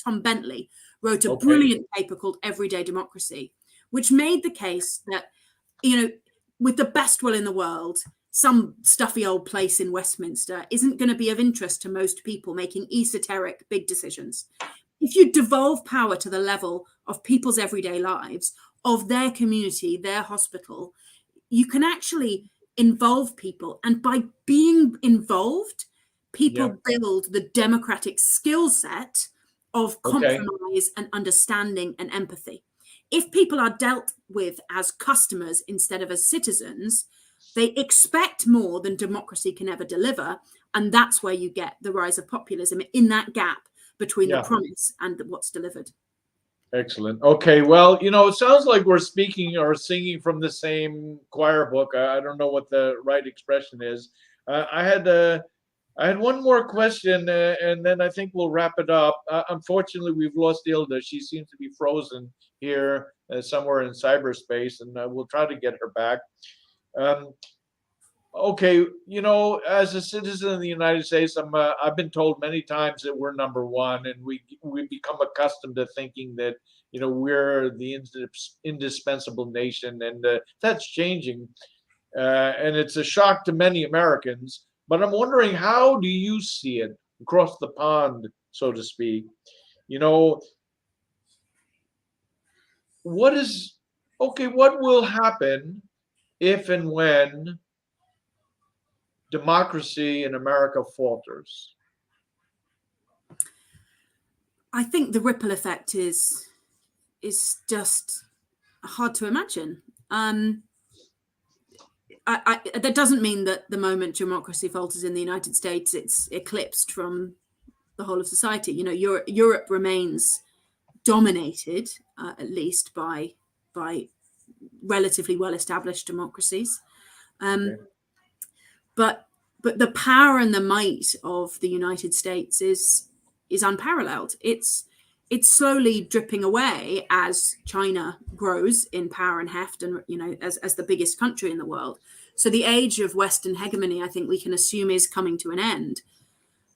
Tom Bentley, wrote a brilliant paper called Everyday Democracy, which made the case that, with the best will in the world, some stuffy old place in Westminster isn't going to be of interest to most people making esoteric big decisions. If you devolve power to the level of people's everyday lives, of their community, their hospital, you can actually involve people. And by being involved, people build the democratic skill set of compromise and understanding and empathy. If people are dealt with as customers instead of as citizens, they expect more than democracy can ever deliver. And that's where you get the rise of populism, in that gap between the promise and what's delivered. Excellent. Okay. Well, it sounds like we're speaking or singing from the same choir book. I don't know what the right expression is. I had one more question, and then I think we'll wrap it up. Unfortunately, we've lost Ilda. She seems to be frozen here somewhere in cyberspace, and we'll try to get her back. Okay, as a citizen of the United States, I've been told many times that we're number one, and we become accustomed to thinking that we're the indispensable nation, and that's changing, and it's a shock to many Americans. But I'm wondering, how do you see it across the pond, so to speak? What will happen if and when democracy in America falters? I think the ripple effect is just hard to imagine. That doesn't mean that the moment democracy falters in the United States, it's eclipsed from the whole of society. Europe remains dominated, at least by relatively well-established democracies. But the power and the might of the United States is unparalleled. It's slowly dripping away as China grows in power and heft, and as the biggest country in the world. So the age of Western hegemony, I think we can assume, is coming to an end.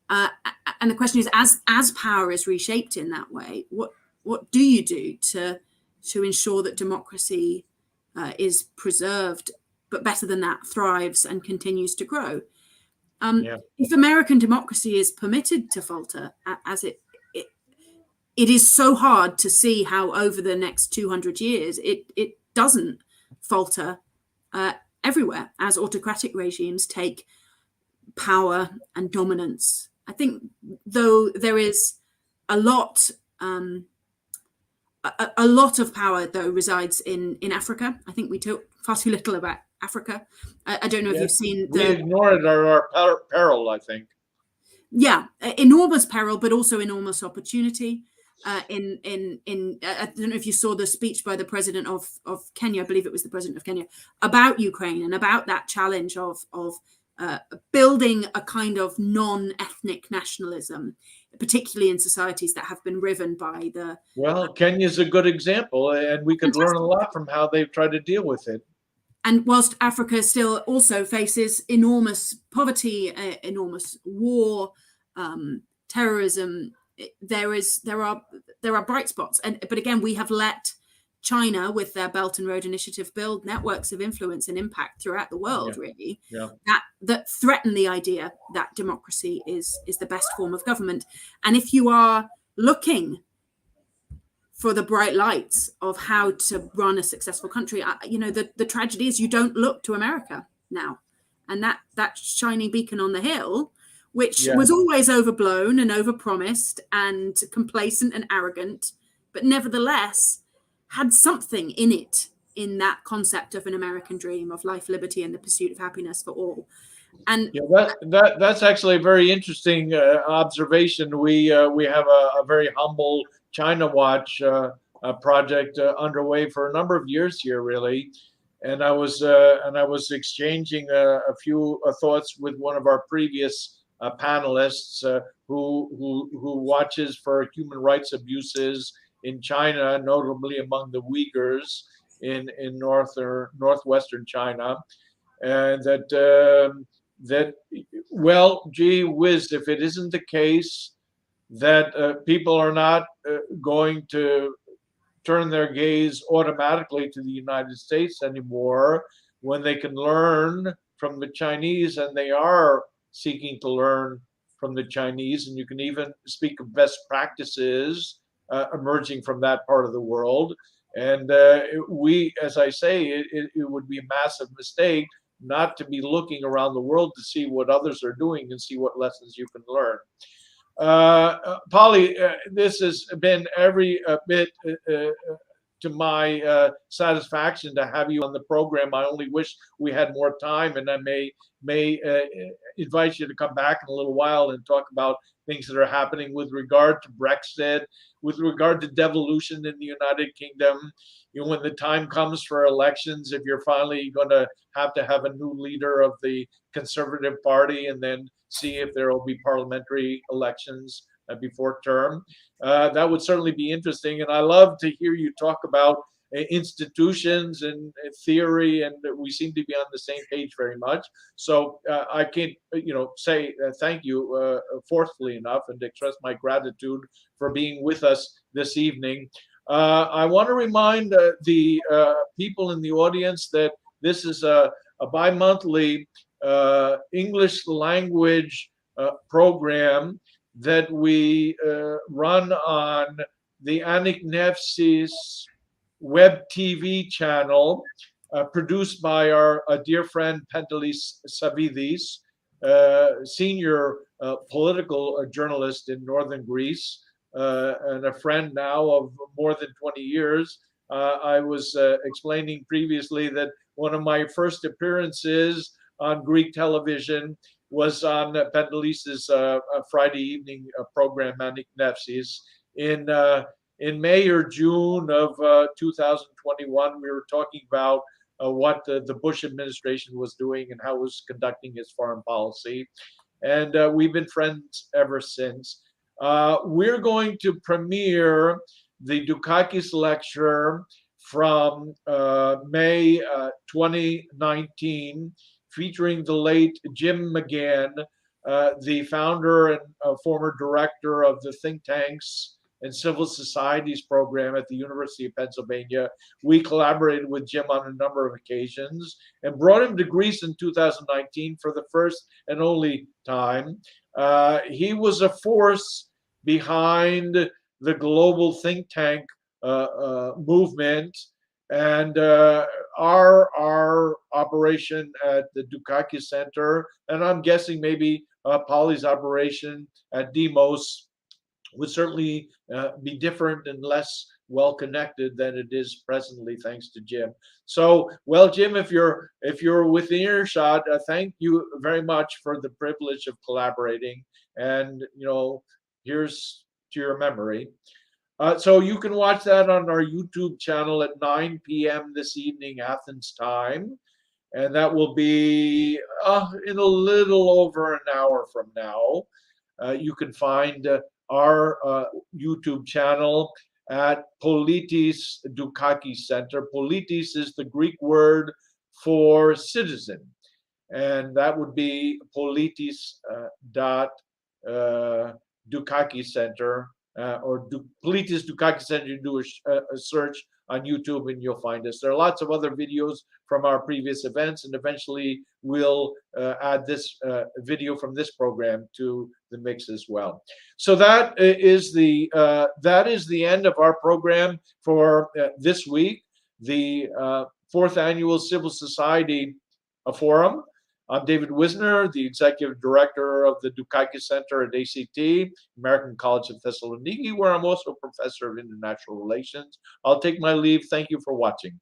And the question is, as power is reshaped in that way, what do you do to ensure that democracy is preserved, but better than that, thrives and continues to grow? If American democracy is permitted to falter, as it is so hard to see how over the next 200 years it doesn't falter everywhere as autocratic regimes take power and dominance. I think, though, there is a lot of power, though, resides in Africa. I think we talk far too little about Africa. I don't know if you've seen we ignore it at our peril, I think. Yeah, enormous peril, but also enormous opportunity. I don't know if you saw the speech by the president of Kenya, I believe it was the president of Kenya, about Ukraine and about that challenge of building a kind of non-ethnic nationalism, particularly in societies that have been riven by the. Well, Kenya's a good example, and we could learn a lot from how they've tried to deal with it. And whilst Africa still also faces enormous poverty, enormous war, terrorism, there are bright spots. But again, we have let China, with their Belt and Road Initiative, build networks of influence and impact throughout the world, really, that threaten the idea that democracy is the best form of government. And if you are looking for the bright lights of how to run a successful country, the tragedy is you don't look to America now. And that shining beacon on the hill, which was always overblown and overpromised and complacent and arrogant, but nevertheless had something in it, in that concept of an American dream of life, liberty, and the pursuit of happiness for all. And that's actually a very interesting observation. We have a very humble China Watch project underway for a number of years here, really. And I was exchanging a few thoughts with one of our previous panelists who watches for human rights abuses in China, notably among the Uyghurs in northwestern China, and that well, gee whiz, if it isn't the case that people are not going to turn their gaze automatically to the United States anymore, when they can learn from the Chinese, and they are seeking to learn from the Chinese, and you can even speak of best practices emerging from that part of the world. And we, as I say, it would be a massive mistake not to be looking around the world to see what others are doing and see what lessons you can learn. Paulie, this has been every bit to my satisfaction to have you on the program. I only wish we had more time, and I may invite you to come back in a little while and talk about things that are happening with regard to Brexit, with regard to devolution in the United Kingdom. You know, when the time comes for elections, if you're finally going to have a new leader of the Conservative Party, and then see if there will be parliamentary elections before term. That would certainly be interesting. And I love to hear you talk about institutions and theory, and we seem to be on the same page very much. So I can't, say thank you forcefully enough, and express my gratitude for being with us this evening. I want to remind the people in the audience that this is a bi-monthly English language program that we run on the Anixneusis web TV channel, produced by our dear friend Pantelis Savidis, senior political journalist in northern Greece, and a friend now of more than 20 years. I was explaining previously that one of my first appearances on Greek television was on Pantelis's Friday evening program, Anixneusis. In May or June of 2021, we were talking about what the Bush administration was doing and how it was conducting its foreign policy. And we've been friends ever since. We're going to premiere the Dukakis lecture from May 2019, featuring the late Jim McGann, the founder and former director of the think tanks and civil societies program at the University of Pennsylvania. We collaborated with Jim on a number of occasions and brought him to Greece in 2019 for the first and only time. He was a force behind the global think tank movement, and our operation at the Dukakis Center, and I'm guessing maybe Paulie's operation at Demos, would certainly be different and less well connected than it is presently, thanks to Jim. So, well, Jim, if you're within earshot, thank you very much for the privilege of collaborating, and here's to your memory. So you can watch that on our YouTube channel at 9 p.m. this evening, Athens time. and that will be in a little over an hour from now. You can find our YouTube channel at Politis Dukakis Center. Politis is the Greek word for citizen, and that would be Politis Dukakis Center, or Politis Dukakis Center. You do a search on YouTube and you'll find us. There are lots of other videos from our previous events, and eventually we'll add this video from this program to the mix as well. So that is the end of our program for this week, the 4th Annual Civil Society Forum. I'm David Wisner, the Executive Director of the Dukakis Center at ACT, American College of Thessaloniki, where I'm also a Professor of International Relations. I'll take my leave. Thank you for watching.